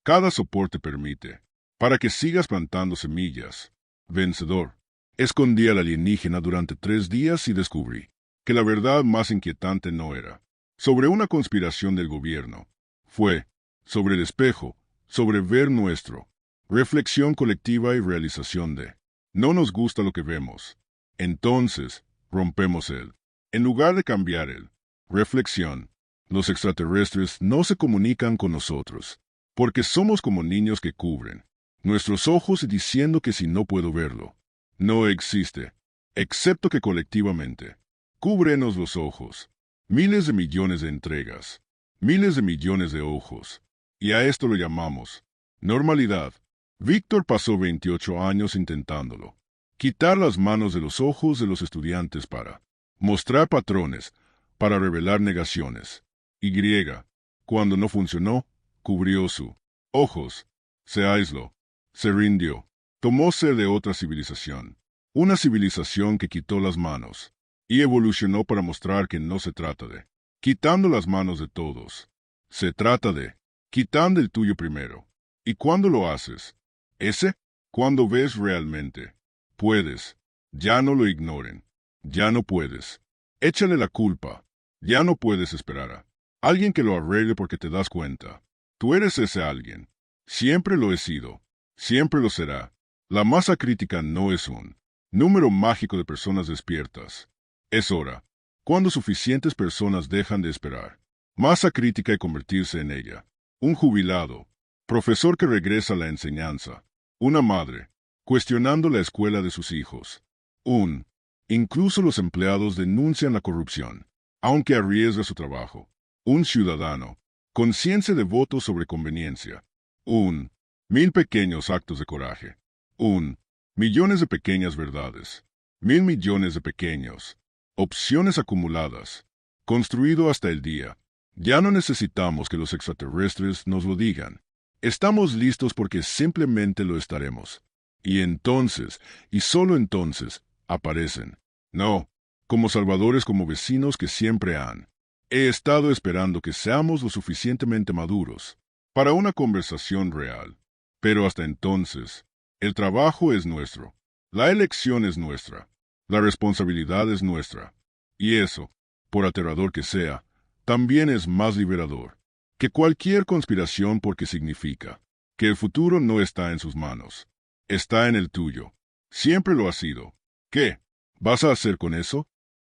Cada soporte permite para que sigas plantando semillas. Vencedor. Escondí al alienígena durante 3 días y descubrí que la verdad más inquietante no era sobre una conspiración del gobierno. Fue sobre el espejo, sobre ver nuestro reflexión colectiva y realización de no nos gusta lo que vemos. Entonces, rompemos él. En lugar de cambiar él. Reflexión. Los extraterrestres no se comunican con nosotros, porque somos como niños que cubren nuestros ojos y diciendo que si no puedo verlo, no existe, excepto que colectivamente. Cúbrenos los ojos. Miles de millones de entregas, miles de millones de ojos. Y a esto lo llamamos normalidad. Víctor pasó 28 años intentándolo. Quitar las manos de los ojos de los estudiantes para mostrar patrones, para revelar negaciones. Y, cuando no funcionó, cubrió sus ojos, se aisló, se rindió, tomó ser de otra civilización, una civilización que quitó las manos, y evolucionó para mostrar que no se trata de quitando las manos de todos, se trata de quitando el tuyo primero. ¿Y cuándo lo haces? Cuando ves realmente. Puedes. Ya no lo ignoren. Ya no puedes. Échale la culpa. Ya no puedes esperar a alguien que lo arregle porque te das cuenta. Tú eres ese alguien. Siempre lo he sido. Siempre lo será. La masa crítica no es un número mágico de personas despiertas. Es hora, cuando suficientes personas dejan de esperar masa crítica y convertirse en ella. Un jubilado, profesor que regresa a la enseñanza. Una madre, cuestionando la escuela de sus hijos. Incluso los empleados denuncian la corrupción, aunque arriesga su trabajo. Un ciudadano. Conciencia de voto sobre conveniencia. 1000 pequeños actos de coraje. Millones de pequeñas verdades. 1000 millones de pequeños. Opciones acumuladas. Construido hasta el día. Ya no necesitamos que los extraterrestres nos lo digan. Estamos listos porque simplemente lo estaremos. Y entonces, y solo entonces, aparecen. No, como salvadores, como vecinos que siempre han. He estado esperando que seamos lo suficientemente maduros para una conversación real. Pero hasta entonces, el trabajo es nuestro, la elección es nuestra, la responsabilidad es nuestra. Y eso, por aterrador que sea, también es más liberador que cualquier conspiración porque significa que el futuro no está en sus manos, está en el tuyo. Siempre lo ha sido. ¿Qué vas a hacer con eso?